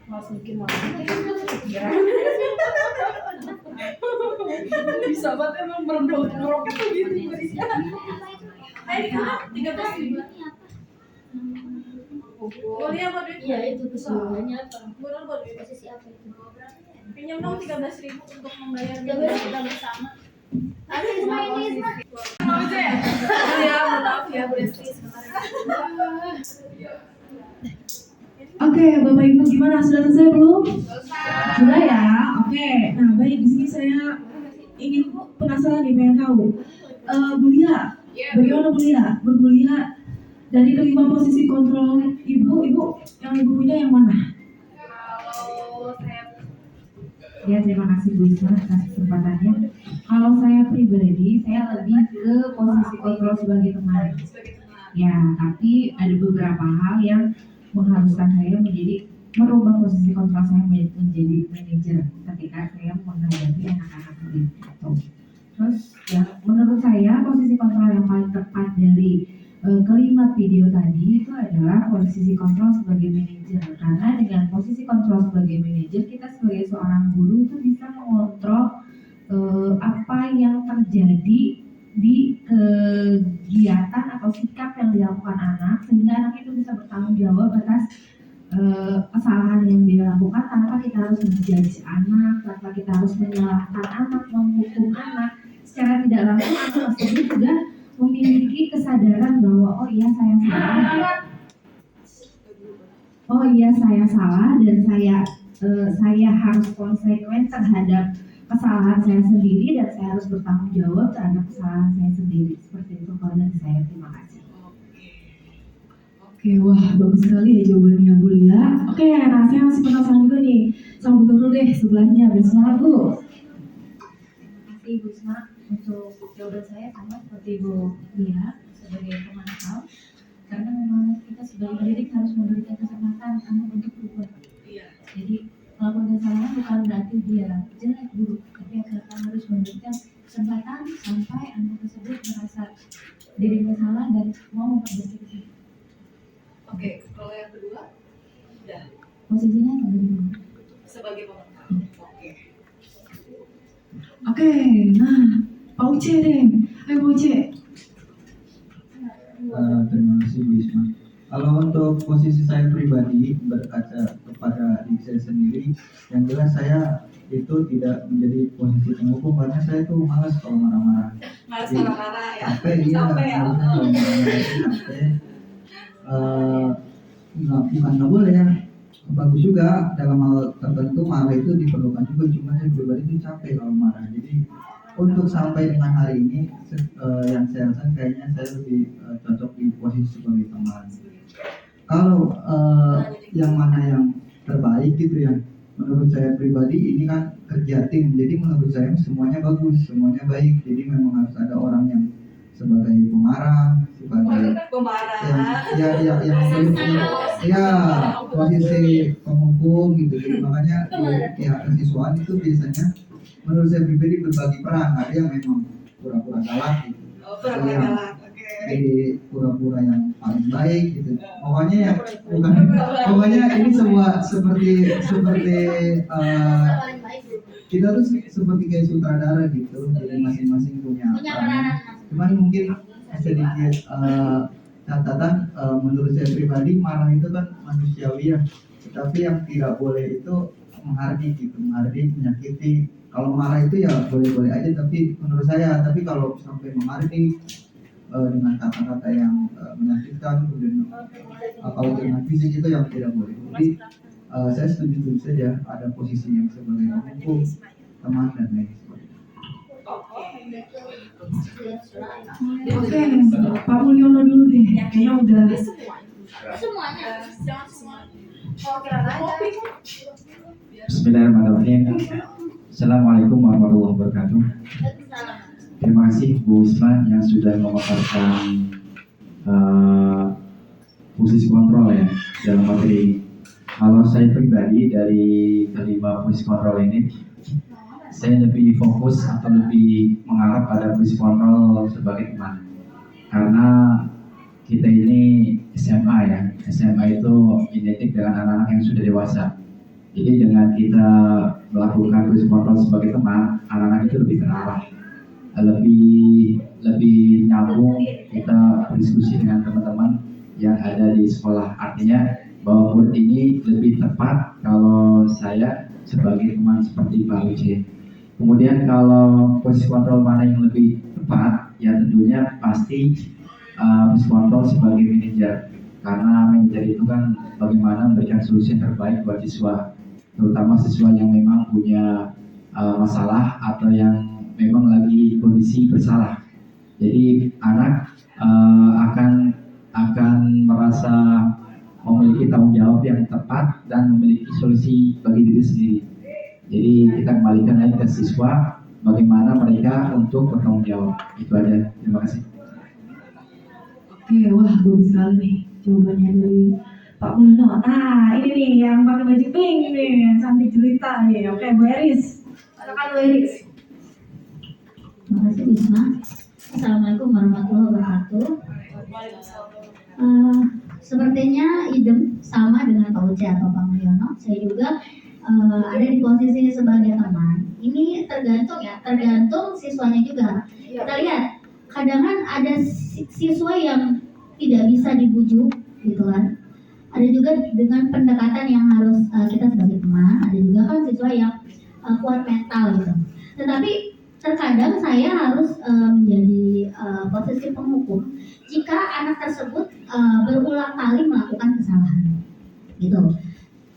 Mas bikin bisa banget emang merendok begitu. Boleh apa duit? Iya itu keseluruhannya apa? Posisi apa itu? Pinjam dong 13.000 untuk membayar Ya udah kita bersama. Tapi ini ya maaf ya berhenti Oke, Bapak Ibu gimana? Sudah selesai belum? Sudah ya. Oke. Nah, baik di sini saya ingin penasaran nih, pengen tahu. Bu Lia, bagaimana Bu Lia? Bu Lia dari kelima posisi kontrol Ibu yang Ibu punya yang mana? Ya, terima kasih Bu Isma atas kesempatannya. Kalau saya pribadi, saya lebih ke posisi kontrol sebagai teman. Ya, tapi ada beberapa hal yang mengharuskan saya merubah posisi kontrol saya menjadi manajer ketika saya menghadapi anak-anak murid itu. Terus ya, menurut saya posisi kontrol yang paling tepat dari kelima video tadi itu adalah posisi kontrol sebagai manajer, karena dengan posisi kontrol sebagai manajer kita sebagai seorang guru itu bisa mengontrol apa yang terjadi di kegiatan atau sikap yang dilakukan anak, sehingga anak itu bisa bertanggung jawab atas kesalahan yang dia lakukan tanpa kita harus menjudge anak, tanpa kita harus menyalahkan anak, menghukum anak. Secara tidak langsung anak tersebut juga memiliki kesadaran bahwa oh iya saya salah dan saya harus konsekuen terhadap kesalahan saya sendiri dan saya harus bertanggung jawab terhadap kesalahan saya sendiri. Seperti itu kalau dari saya. Terima kasih. Oke, wah bagus sekali ya jawabannya Bu Lia. Oke, nah saya masih penasaran juga nih. Sambut dulu deh sebelahnya, bersemangat Bu. Terima kasih Bu Isma. Untuk jawaban saya sama seperti Bu Lia sebagai pemantau, karena memang kita sebagai pendidik harus memberikan kesempatan anak untuk berubah. Jadi melakukan kesalahan bukan berarti dia jelek buruk, tapi akan harus memberikan kesempatan sampai anak tersebut merasa dirinya salah dan mau memperbaiki itu. Oke, kalau yang kedua udah Posisinya bagaimana? sebagai pemenang. Oke, nah Pak Uce deh. Ayo Pak Uce. Terima kasih Bu Isma. Kalau untuk posisi saya pribadi berkaca kepada diri saya sendiri, yang jelas saya itu tidak menjadi posisi penghukum karena saya tuh malas kalau marah-marah. Malas marah-marah ya. Capek iya, harusnya kalau marah-marah itu capek. Nggak boleh ya. Bagus juga dalam hal tertentu marah itu diperlukan juga, cuma saya pribadi itu capek kalau marah. Jadi untuk sampai dengan hari ini yang saya rasa kayaknya saya lebih cocok di posisi sebagai teman. Kalau yang mana yang terbaik gitu ya, menurut saya pribadi ini kan kerja tim, jadi menurut saya semuanya bagus, semuanya baik. Jadi memang harus ada orang yang sebagai pemarah, sebagai posisi penghukum gitu. Jadi makanya di pihak kesiswaan itu biasanya menurut saya pribadi berbagi peran. Ada yang memang pura-pura galak gitu, ada yang jadi pura-pura yang paling baik gitu. Pokoknya ini semua seperti kita tuh seperti kayak sutradara gitu. Jadi masing-masing punya peran. Cuman mungkin sedikit catatan menurut saya pribadi marah itu kan manusiawi ya, tetapi yang tidak boleh itu menghardik gitu, menghardik, menyakiti. Kalau marah itu ya boleh-boleh aja, tapi menurut saya, tapi kalau sampai menghardik dengan kata-kata yang menyakitkan, kemudian kalau dengan fisik itu yang tidak boleh. Jadi saya setuju saja ada posisi yang sebagai penghukum, teman dan lain sebagainya. Oke, Pak Mulyono dulu deh, kayaknya udah. Semuanya. Bismillahirrahmanirrahim. Assalamualaikum warahmatullahi wabarakatuh. Terima kasih Bu Isma yang sudah memaparkan posisi kontrol ya dalam materi ini. Kalau saya pribadi dari kelima posisi kontrol ini, saya lebih fokus atau lebih mengarah pada posisi kontrol sebagai teman. Karena kita ini SMA ya, SMA itu identik dengan anak-anak yang sudah dewasa. Jadi dengan kita melakukan posisi kontrol sebagai teman, anak-anak itu lebih terarah, lebih nyambung, kita berdiskusi dengan teman-teman yang ada di sekolah. Artinya bahwa murid ini lebih tepat kalau saya sebagai teman seperti Pak Uce. Kemudian kalau posisi kontrol mana yang lebih tepat, ya tentunya pasti posisi kontrol sebagai manajer. Karena manajer itu kan bagaimana memberikan solusi yang terbaik buat siswa, terutama siswa yang memang punya masalah atau yang memang lagi kondisi bersalah. Jadi anak akan merasa memiliki tanggung jawab yang tepat dan memiliki solusi bagi diri sendiri. Jadi kita kembalikan lagi ke siswa bagaimana mereka untuk bertanggung jawab. Itu aja. Terima kasih. Oke, wah bagus sekali nih jawabannya dari Pak Mulyono. Nah, ini nih yang pakai baju pink nih, yang cantik jelita nih. Oke, Bu Eris. Silakan Bu Eris. Terima kasih Wisma. Assalamualaikum warahmatullahi wabarakatuh. Sepertinya idem sama dengan Pak Uce atau Pak Mulyono. Saya juga ada di posisi sebagai teman. Ini tergantung siswanya juga. Kita lihat, kadang kan ada siswa yang tidak bisa dibujuk, gitu kan. Ada juga dengan pendekatan yang harus kita sebagai teman. Ada juga kan siswa yang kuat mental gitu. Tetapi terkadang saya harus menjadi posisi penghukum jika anak tersebut berulang kali melakukan kesalahan, gitu.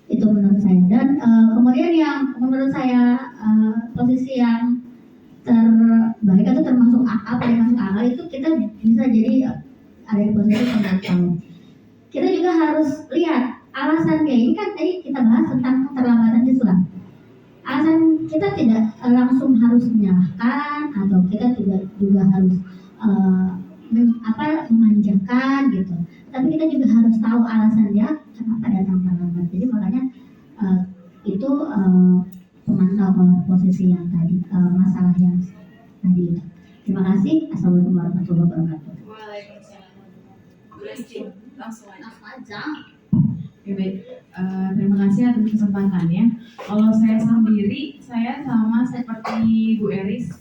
Itu menurut saya. Dan kemudian yang menurut saya posisi yang terbaik atau termasuk paling masuk akal itu kita bisa jadi ada di posisi pemantau. Kita juga harus lihat alasannya. Ini kan tadi kita bahas tentang keterlambatan siswa. Alasan kita tidak langsung harus menyalahkan atau kita tidak juga harus memanjakan gitu. Tapi kita juga harus tahu alasannya kenapa datang terlambat. Jadi makanya itu pemantau posisi yang tadi, masalah yang tadi itu. Terima kasih. Assalamualaikum warahmatullahi wabarakatuh. Waalaikumsalam. Langsung aja. Oke, baik. Terima kasih atas kesempatannya. Kalau saya sendiri, saya sama seperti Bu Eris.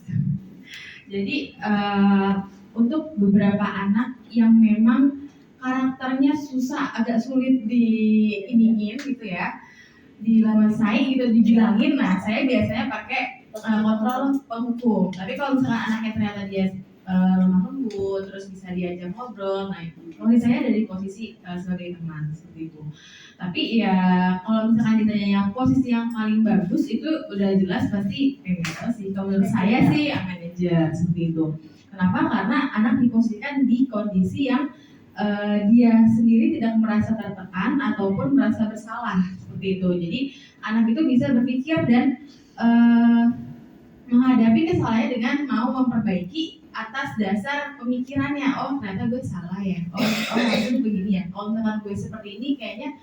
Jadi untuk beberapa anak yang memang karakternya susah, agak sulit diiningin gitu ya, dikuasai gitu, dibilangin. Nah, saya biasanya pakai kontrol penghukum. Tapi kalau misalkan anaknya ternyata dia lemah lembut, terus bisa diajak ngobrol, nah itu posisi saya dari posisi sebagai teman seperti itu. Tapi ya kalau misalkan ditanya yang posisi yang paling bagus itu udah jelas pasti manajer sih. Kalau menurut saya sih manajer seperti itu. Kenapa? Karena anak diposisikan di kondisi yang dia sendiri tidak merasa tertekan ataupun merasa bersalah seperti itu. Jadi anak itu bisa berpikir dan menghadapi kesalahannya dengan mau memperbaiki atas dasar pemikirannya. Oh ternyata gue salah ya. Oh harusnya begini ya. Kalau misalkan gue seperti ini kayaknya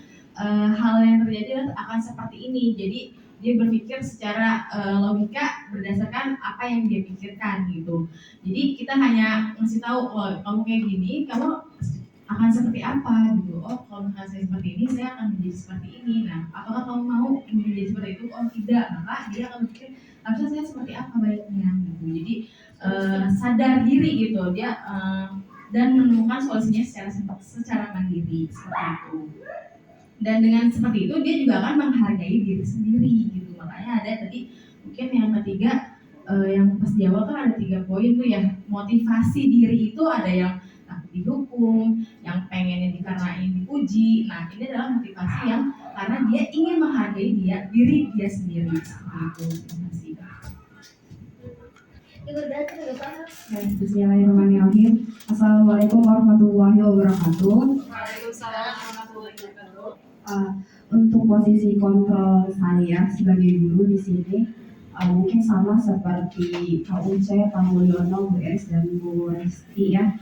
hal yang terjadi akan seperti ini. Jadi dia berpikir secara logika berdasarkan apa yang dia pikirkan gitu. Jadi kita hanya ngasih tahu, oh kamu kayak gini, kamu akan seperti apa gitu. Oh kalau misalkan saya seperti ini, saya akan menjadi seperti ini. Nah, apakah kamu mau menjadi seperti itu? Oh tidak, maka dia akan berpikir harusnya saya seperti apa baiknya gitu. Jadi sadar diri gitu, dia dan menemukan solusinya secara mandiri seperti itu. Dan dengan seperti itu dia juga akan menghargai diri sendiri gitu. Makanya ada tadi mungkin yang ketiga yang pas di awal kan ada 3 poin tuh ya, motivasi diri itu ada yang takut dihukum, yang pengennya dikarenain dipuji. Nah ini adalah motivasi yang karena dia ingin menghargai diri dia sendiri seperti itu. Terima kasih. Bismillahirrahmanirrahim. Assalamualaikum warahmatullahi wabarakatuh. Waalaikumsalam warahmatullahi wabarakatuh. Untuk posisi kontrol saya sebagai guru di sini mungkin sama seperti Kak Uce, Pak Mulyono, Bu Es dan Bu Resti ya.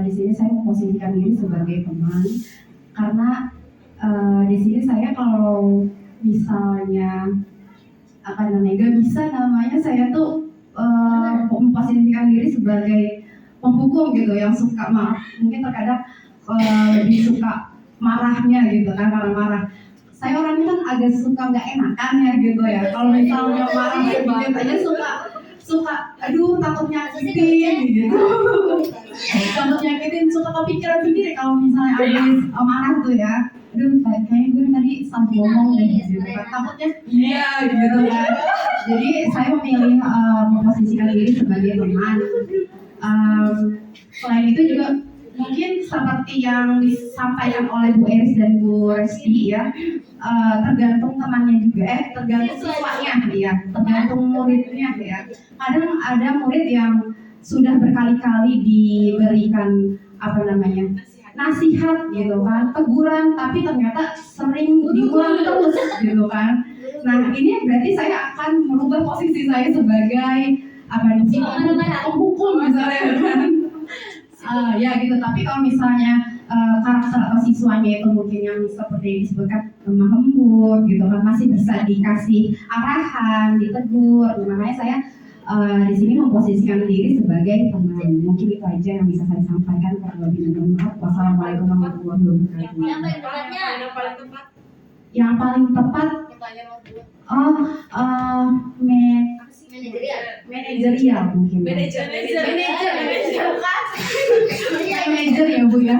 Di sini saya memposisikan diri sebagai teman karena di sini saya kalau misalnya gak bisa namanya saya tuh memposisikan diri sebagai penghukum gitu yang suka mungkin terkadang lebih suka marahnya gitu kan, marah-marah. Saya orangnya kan agak suka nggak enakannya gitu ya. Kalau misalnya marah biasanya suka aduh takut nyakitin gitu. Takut nyakitin, suka kepikiran sendiri kalau misalnya habis marah tuh ya. Aduh kayaknya gue tadi salah ngomong deh gitu kan. Takutnya iya gitu kan. Jadi saya memilih memposisikan diri sebagai teman. Selain itu juga mungkin seperti yang disampaikan oleh Bu Eris dan Bu Resti ya, tergantung temannya juga, tergantung siswanya ya, tergantung muridnya ya. Kadang ada murid yang sudah berkali-kali diberikan nasihat gitu kan, teguran, tapi ternyata sering diulang terus gitu kan. Nah ini berarti saya akan merubah posisi saya sebagai penghukum misalnya kan. Ya gitu, tapi kalau misalnya karakter atau siswanya itu mungkin yang seperti disebutkan lemah lembut gitu kan, masih bisa dikasih arahan, ditegur. Makanya saya di sini memposisikan diri sebagai teman. Mungkin itu aja yang bisa saya sampaikan. Kurang lebih dan maaf. Wassalamualaikum warahmatullahi wabarakatuh. Yang paling tepat manajerial mungkin. Manajer ya Bu ya.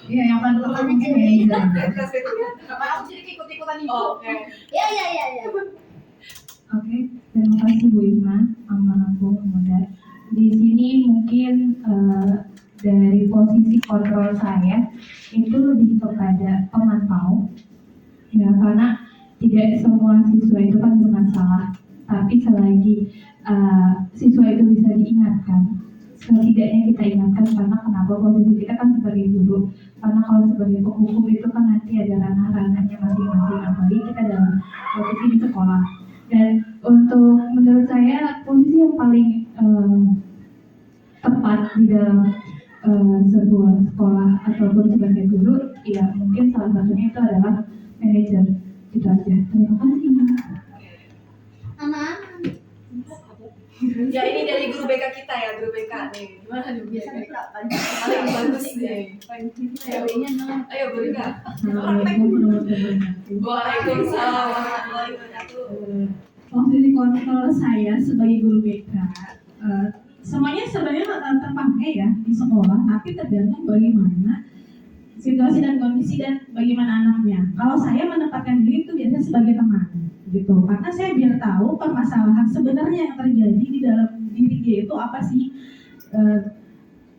Iya yang paling tepat mungkin manajer. Aku jadi ikut-ikutan ibu. Oke. Ya. Oke, terima kasih Bu Irma, Amanapun Muda. Di sini mungkin dari posisi kontrol saya itu lebih kepada pemantau, ya karena tidak semua siswa itu kan bermasalah, tapi selagi siswa itu bisa diingatkan, setidaknya kita ingatkan karena kenapa posisi kita kan sebagai guru, karena kalau sebagai penghukum itu kan nanti ada ranah-ranahnya masing-masing, apalagi kita dalam posisi di sekolah. Dan untuk menurut saya posisi yang paling tepat di dalam sebuah sekolah ataupun sebagai guru, ya mungkin salah satunya itu adalah manajer. Itu aja. Terima kasih. Ya ini dari guru BK kita ya, guru BK nih. Gimana nih biasanya paling bagus nih. Ayo guru BK. Assalamualaikum warahmatullahi wabarakatuh. Waalaikumsalam warahmatullahi wabarakatuh. Posisi kontrol saya sebagai guru BK, semuanya sebenarnya terpakai ya di sekolah, tapi tergantung bagaimana situasi dan kondisi dan bagaimana anaknya. Kalau saya menempatkan diri itu biasanya sebagai teman, gitu. Karena saya biar tahu permasalahan sebenarnya yang terjadi di dalam diri dia itu apa sih.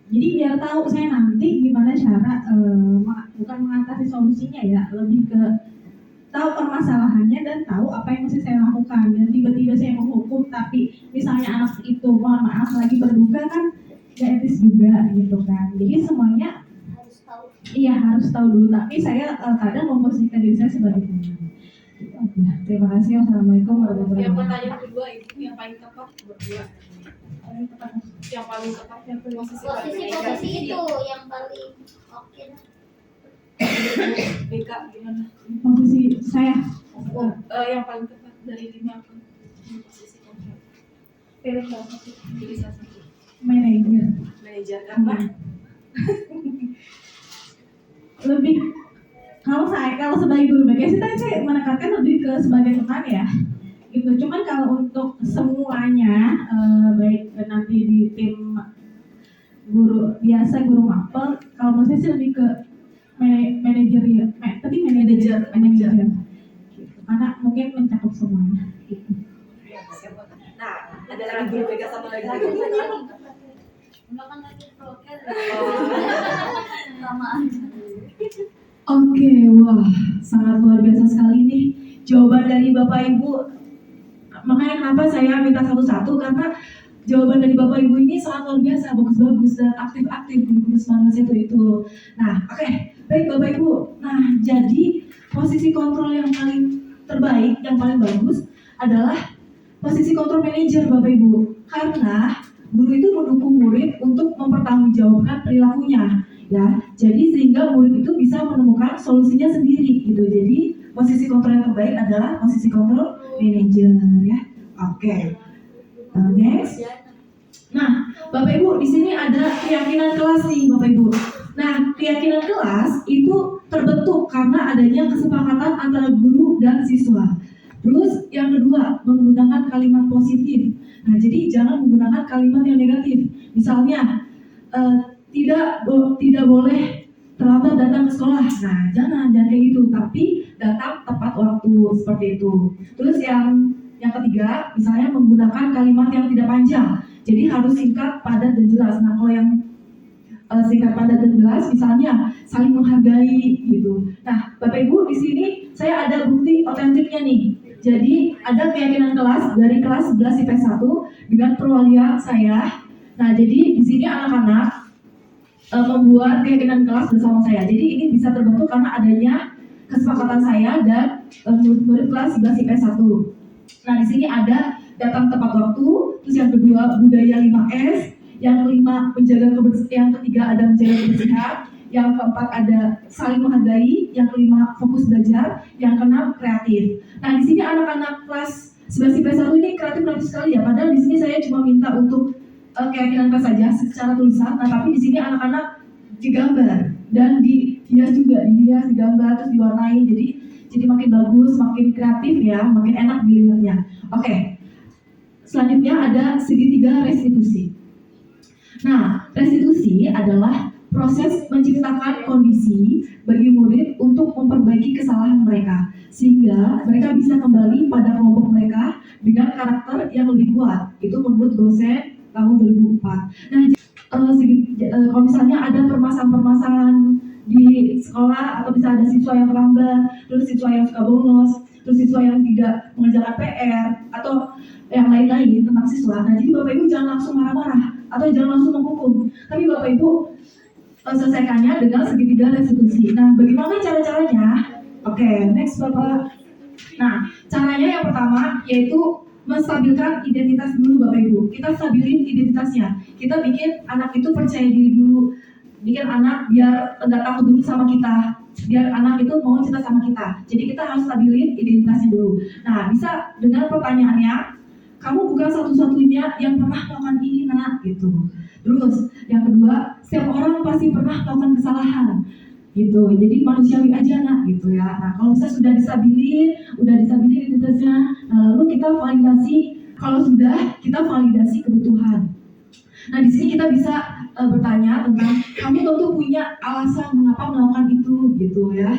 Jadi biar tahu saya nanti gimana cara bukan mengatasi solusinya ya, lebih ke tahu permasalahannya dan tahu apa yang mesti saya lakukan. Dan tiba-tiba saya menghukum, tapi misalnya anak itu mohon maaf lagi berduka kan gak etis juga gitu kan. Jadi semuanya iya harus tahu dulu, tapi saya kadang memposisikan diri saya sebagai teman. Terima kasih. Wassalamualaikum warahmatullahi Yang wabarakatuh. pertanyaan kedua itu yang paling tepat berdua. Yang paling tepat yang Posisi itu yang paling oke. BK gimana? Posisi saya Yang paling tepat dari 5 posisi kontrol. Pilih salah satu. Pilih salah satu. manajer. Manajer apa? Lebih kalau sebagai guru BK sih tadi saya menekankan lebih ke sebagai teman ya gitu. Cuman kalau untuk semuanya baik nanti di tim guru biasa, guru mapel. Kalau menurut saya sih lebih ke manajer, manajer. Karena mungkin mencakup semuanya. Nah, ada lagi guru BK satu lagi. Oke, wah, sangat luar biasa sekali nih jawaban dari Bapak Ibu. Makanya kenapa saya minta satu-satu, karena jawaban dari Bapak Ibu ini sangat luar biasa, bagus-bagus dan aktif-aktif guru-guru 19 itu. Nah, oke, baik Bapak Ibu. Nah, jadi posisi kontrol yang paling terbaik, yang paling bagus adalah posisi kontrol manajer Bapak Ibu. Karena guru itu mendukung murid untuk mempertanggungjawabkan perilakunya. Ya, jadi sehingga murid itu bisa menemukan solusinya sendiri gitu. Jadi posisi kontrol yang terbaik adalah posisi kontrol manager ya. Oke. Next. Nah, Bapak Ibu di sini ada keyakinan kelas nih Bapak Ibu. Nah, keyakinan kelas itu terbentuk karena adanya kesepakatan antara guru dan siswa. Terus yang kedua, menggunakan kalimat positif. Nah, jadi jangan menggunakan kalimat yang negatif. Misalnya, tidak boleh terlambat datang ke sekolah. Nah, jangan kayak gitu. Tapi datang tepat waktu seperti itu. Terus yang ketiga, misalnya menggunakan kalimat yang tidak panjang. Jadi harus singkat, padat, dan jelas. Nah, kalau yang singkat, padat, dan jelas, misalnya saling menghargai gitu. Nah, Bapak Ibu di sini saya ada bukti otentiknya nih. Jadi ada keyakinan kelas dari kelas 11 IPS 1 dengan perwalian saya. Nah, jadi di sini anak-anak membuat keyakinan kelas bersama saya. Jadi ini bisa terbentuk karena adanya kesepakatan saya dan murid-murid kelas 11 IPS 1. Nah, di sini ada datang tepat waktu, terus yang kedua budaya 5S, yang kelima menjaga kebersihan, yang ketiga ada menjaga kebersihan, yang keempat ada saling menghargai, yang kelima fokus belajar, yang keenam kreatif. Nah, di sini anak-anak kelas 11 IPS 1 ini kreatif sekali ya. Padahal di sini saya cuma minta untuk keyakinan kelas saja secara tulisan. Nah, tapi di sini anak-anak digambar dan dihias juga, digambar terus diwarnai. Jadi makin bagus, makin kreatif ya, makin enak dilihatnya. Oke. Selanjutnya ada segitiga restitusi. Nah, restitusi adalah proses menciptakan kondisi bagi murid untuk memperbaiki kesalahan mereka sehingga mereka bisa kembali pada kelompok mereka dengan karakter yang lebih kuat. Itu menurut dosen tahun 2004. Nah, kalau misalnya ada permasalahan-permasalahan di sekolah atau bisa ada siswa yang terlambat, terus siswa yang suka bolos, terus siswa yang tidak mengerjakan PR atau yang lain-lain tentang siswa. Nah, jadi Bapak Ibu jangan langsung marah-marah atau jangan langsung menghukum, tapi Bapak Ibu selesaikannya dengan segitiga restitusi. Nah, bagaimana cara-caranya? Oke, next Bapak. Nah, caranya yang pertama yaitu menstabilkan identitas dulu Bapak Ibu. Kita stabilin identitasnya. Kita bikin anak itu percaya diri dulu. Bikin anak biar nggak takut dulu sama kita. Biar anak itu mau cerita sama kita. Jadi kita harus stabilin identitasnya dulu. Nah, bisa dengan pertanyaannya, kamu bukan satu-satunya yang pernah melakukan ini nak, gitu. Terus yang kedua, setiap orang pasti pernah melakukan kesalahan. Gitu, jadi manusiawi aja nak gitu ya. Nah, kalau bisa sudah disabilin identitasnya, nah, lalu kita validasi. Kalau sudah, kita validasi kebutuhan. Nah, di sini kita bisa bertanya tentang kamu tentu punya alasan mengapa melakukan itu gitu ya.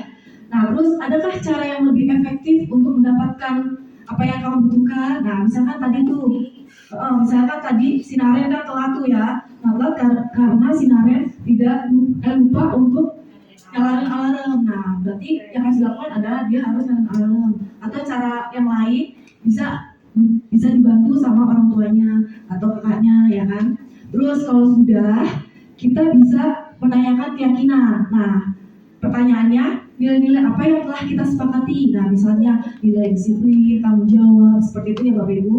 Nah, terus adakah cara yang lebih efektif untuk mendapatkan apa yang kamu butuhkan? Nah, misalkan tadi si Naren kan telat tuh ya. Nah, telat karena si Naren tidak lupa untuk nyalain alarm. Nah, berarti yang harus dilakukan adalah dia harus nyalain alarm. Atau cara yang lain bisa dibantu sama orang tuanya atau kakaknya ya kan. Terus kalau sudah, kita bisa menanyakan keyakinan. Nah, pertanyaannya, nilai-nilai apa yang telah kita sepakati? Nah, misalnya nilai disiplin, tanggung jawab, seperti itu ya Bapak Ibu.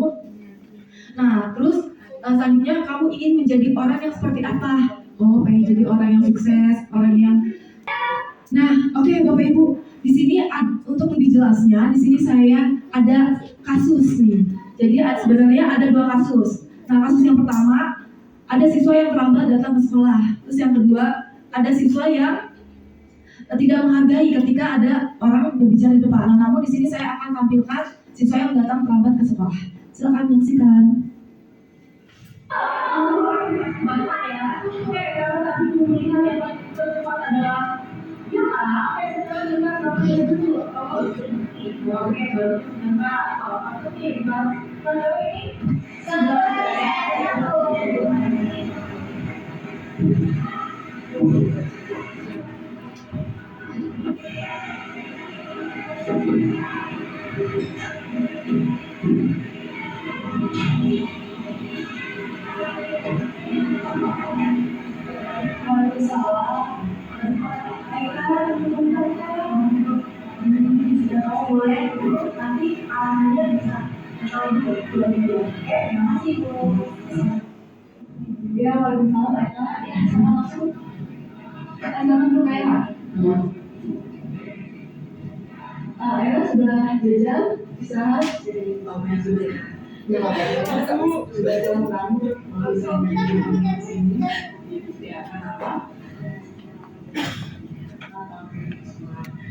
Nah, terus selanjutnya kamu ingin menjadi orang yang seperti apa? Oh, pengen jadi orang yang sukses, orang yang... Nah, oke Bapak Ibu, di sini untuk lebih jelasnya, di sini saya ada kasus nih. Jadi sebenarnya ada 2 kasus. Nah, kasus yang pertama, ada siswa yang terlambat datang ke sekolah. Terus yang kedua, ada siswa yang tidak menghargai ketika ada orang berbicara di depan. Nah, namun di sini saya akan tampilkan siswa yang datang terlambat ke sekolah. Silakan menyaksikan.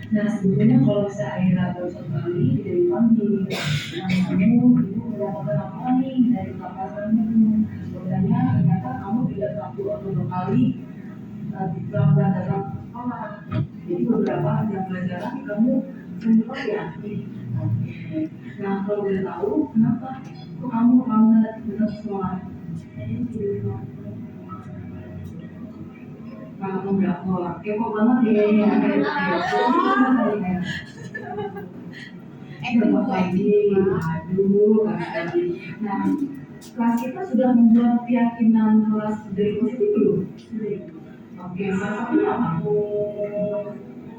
Nah sebetulnya kalau misalnya Aira baru satu kali dari pagi, kamu itu mendapatkan apa nih dari papasannya? Sebenarnya ternyata kamu tidak satu atau dua kali pelan-pelan datang sekolah. Jadi beberapa jam pelajaran kamu sempat ya. Nah kalau boleh tahu kenapa? Kok kamu lambat datang sekolah? Kalau kamu berapa? Kepo banget ya. Aduh, tadi. Nah, kelas kita sudah membuat keyakinan kelas dari positif belum? Oke, salah satunya aku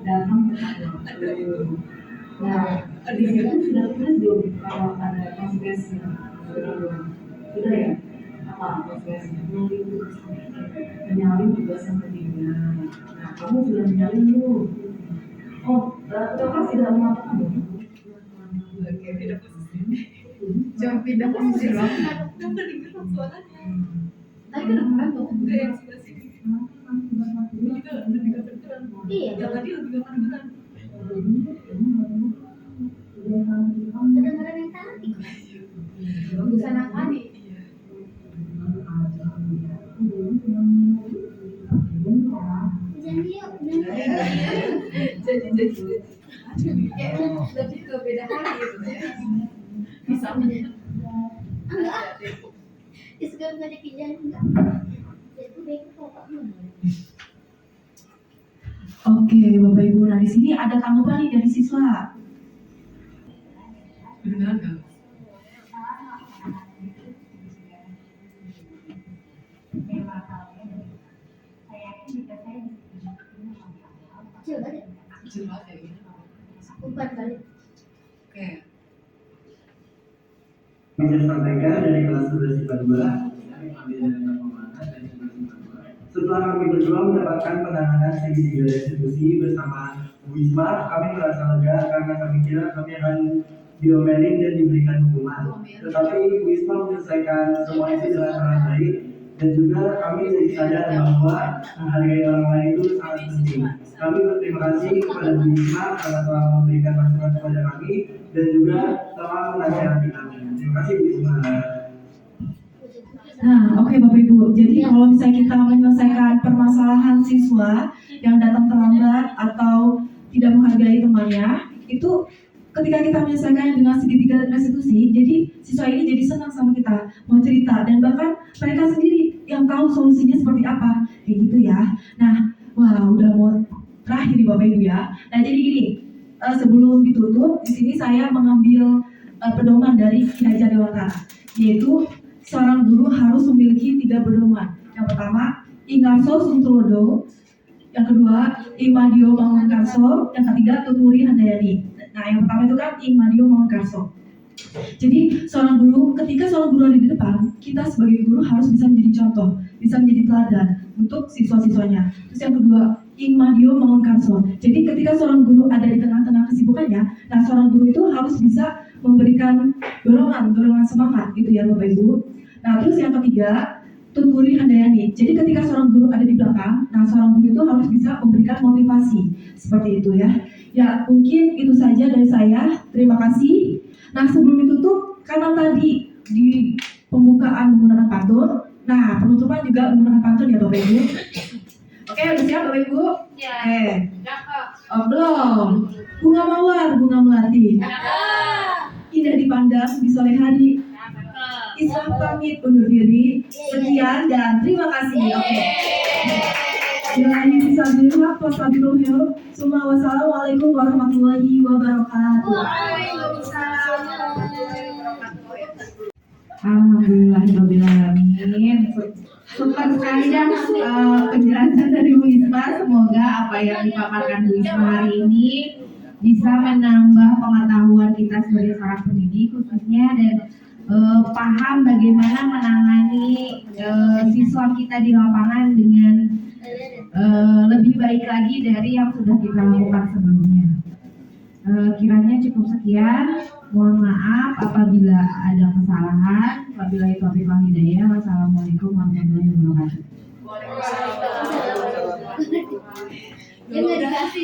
datang ke kantor. Nah, di situ sudah tulis belum kalau ada konsekuensinya? Sudah ya? Apa konsekuensinya? Menyalin tugas yang ketiga. Nah, kamu sudah menyalin belum? Oh, kita tidak mengatakan belum? Oke, beda posisi. Jauh beda posisi loh. Kan tadi kan suaranya. Tadi kan apa tuh? Enggak yang sebelah sini. Ini juga lebih kedengeran. Iya. Yang tadi lebih kedengeran. Kedengeran yang tadi. Bagusan yang tadi. Janji yuk, Jadi. Aduh, lebih ke beda hari gitu ya. Bisa enggak. Ya sekarang nggak ada kerjaan enggak. Jadi baik pokoknya. Oke, Bapak Ibu, nah di sini ada tanggapan nih dari siswa. Kedengeran nggak? Kecil banget. Kecil banget ya. Umpan balik. Oke. Bisa sampaikan dari kelas 11 IPA 2. Setelah kami berdua mendapatkan penanganan segitiga restitusi bersama Bu Isma, kami merasa lega karena kami kira kami akan diomelin dan diberikan hukuman. Tetapi Bu Isma menyelesaikan semua itu dengan sangat baik, dan juga kami jadi sadar bahwa menghargai orang lain itu sangat penting. Kami berterima kasih kepada Bu Isma karena telah memberikan masukan kepada kami dan juga telah menasihati kami. Terima kasih Bu Isma. Nah, oke Bapak Ibu. Jadi kalau misalnya kita menyelesaikan permasalahan siswa yang datang terlambat atau tidak menghargai temannya, itu ketika kita menyelesaikannya dengan segitiga restitusi, jadi siswa ini jadi senang sama kita, mau cerita, dan bahkan mereka sendiri yang tahu solusinya seperti apa, kayak gitu ya. Nah, wah udah mau terakhir nih Bapak Ibu ya. Nah jadi gini, sebelum ditutup, di sini saya mengambil pedoman dari Ki Hajar Dewantara, yaitu seorang guru harus memiliki 3 pedoman. Yang pertama, Ingarso Suntulodo. Yang kedua, Imadio Mangunkarso. Yang ketiga, Tuturi Handayani. Nah, yang pertama itu kan Imadio Mangunkarso. Jadi, ketika seorang guru ada di depan, kita sebagai guru harus bisa menjadi contoh, bisa menjadi teladan untuk siswa-siswanya. Terus yang kedua, Imadio Mangunkarso. Jadi, ketika seorang guru ada di tengah-tengah kesibukannya, nah seorang guru itu harus bisa memberikan dorongan semangat gitu ya Bapak Ibu. Nah terus yang ketiga, Tuturi Handayani. Jadi ketika seorang guru ada di belakang, nah seorang guru itu harus bisa memberikan motivasi seperti itu ya. Ya mungkin itu saja dari saya. Terima kasih. Nah sebelum ditutup, karena tadi di pembukaan menggunakan pantun, Nah, penutupan juga menggunakan pantun ya Bapak Ibu. Oke, udah siap Bapak Ibu? Ya. Oke. Oh, belum. Bunga mawar, bunga melati. Indah dipandang di sore hari. Islam pamit undur diri. Sekian dan terima kasih. Oke. Bilahi bismillah wassalamualaikum. Wassalamualaikum warahmatullahi wabarakatuh. Alhamdulillahirobbilalamin. Super sekali ya penjelasan dari Bu Isma. Semoga apa yang dipaparkan Bu Isma hari ini bisa menambah pengetahuan kita sebagai seorang pendidik khususnya dan paham bagaimana menangani siswa kita di lapangan dengan lebih baik lagi dari yang sudah kita lakukan sebelumnya. Kiranya cukup sekian. Mohon maaf apabila ada kesalahan. Wabillahi taufiq wal hidayah. Wassalamualaikum warahmatullahi wabarakatuh. Yang nggak dikasih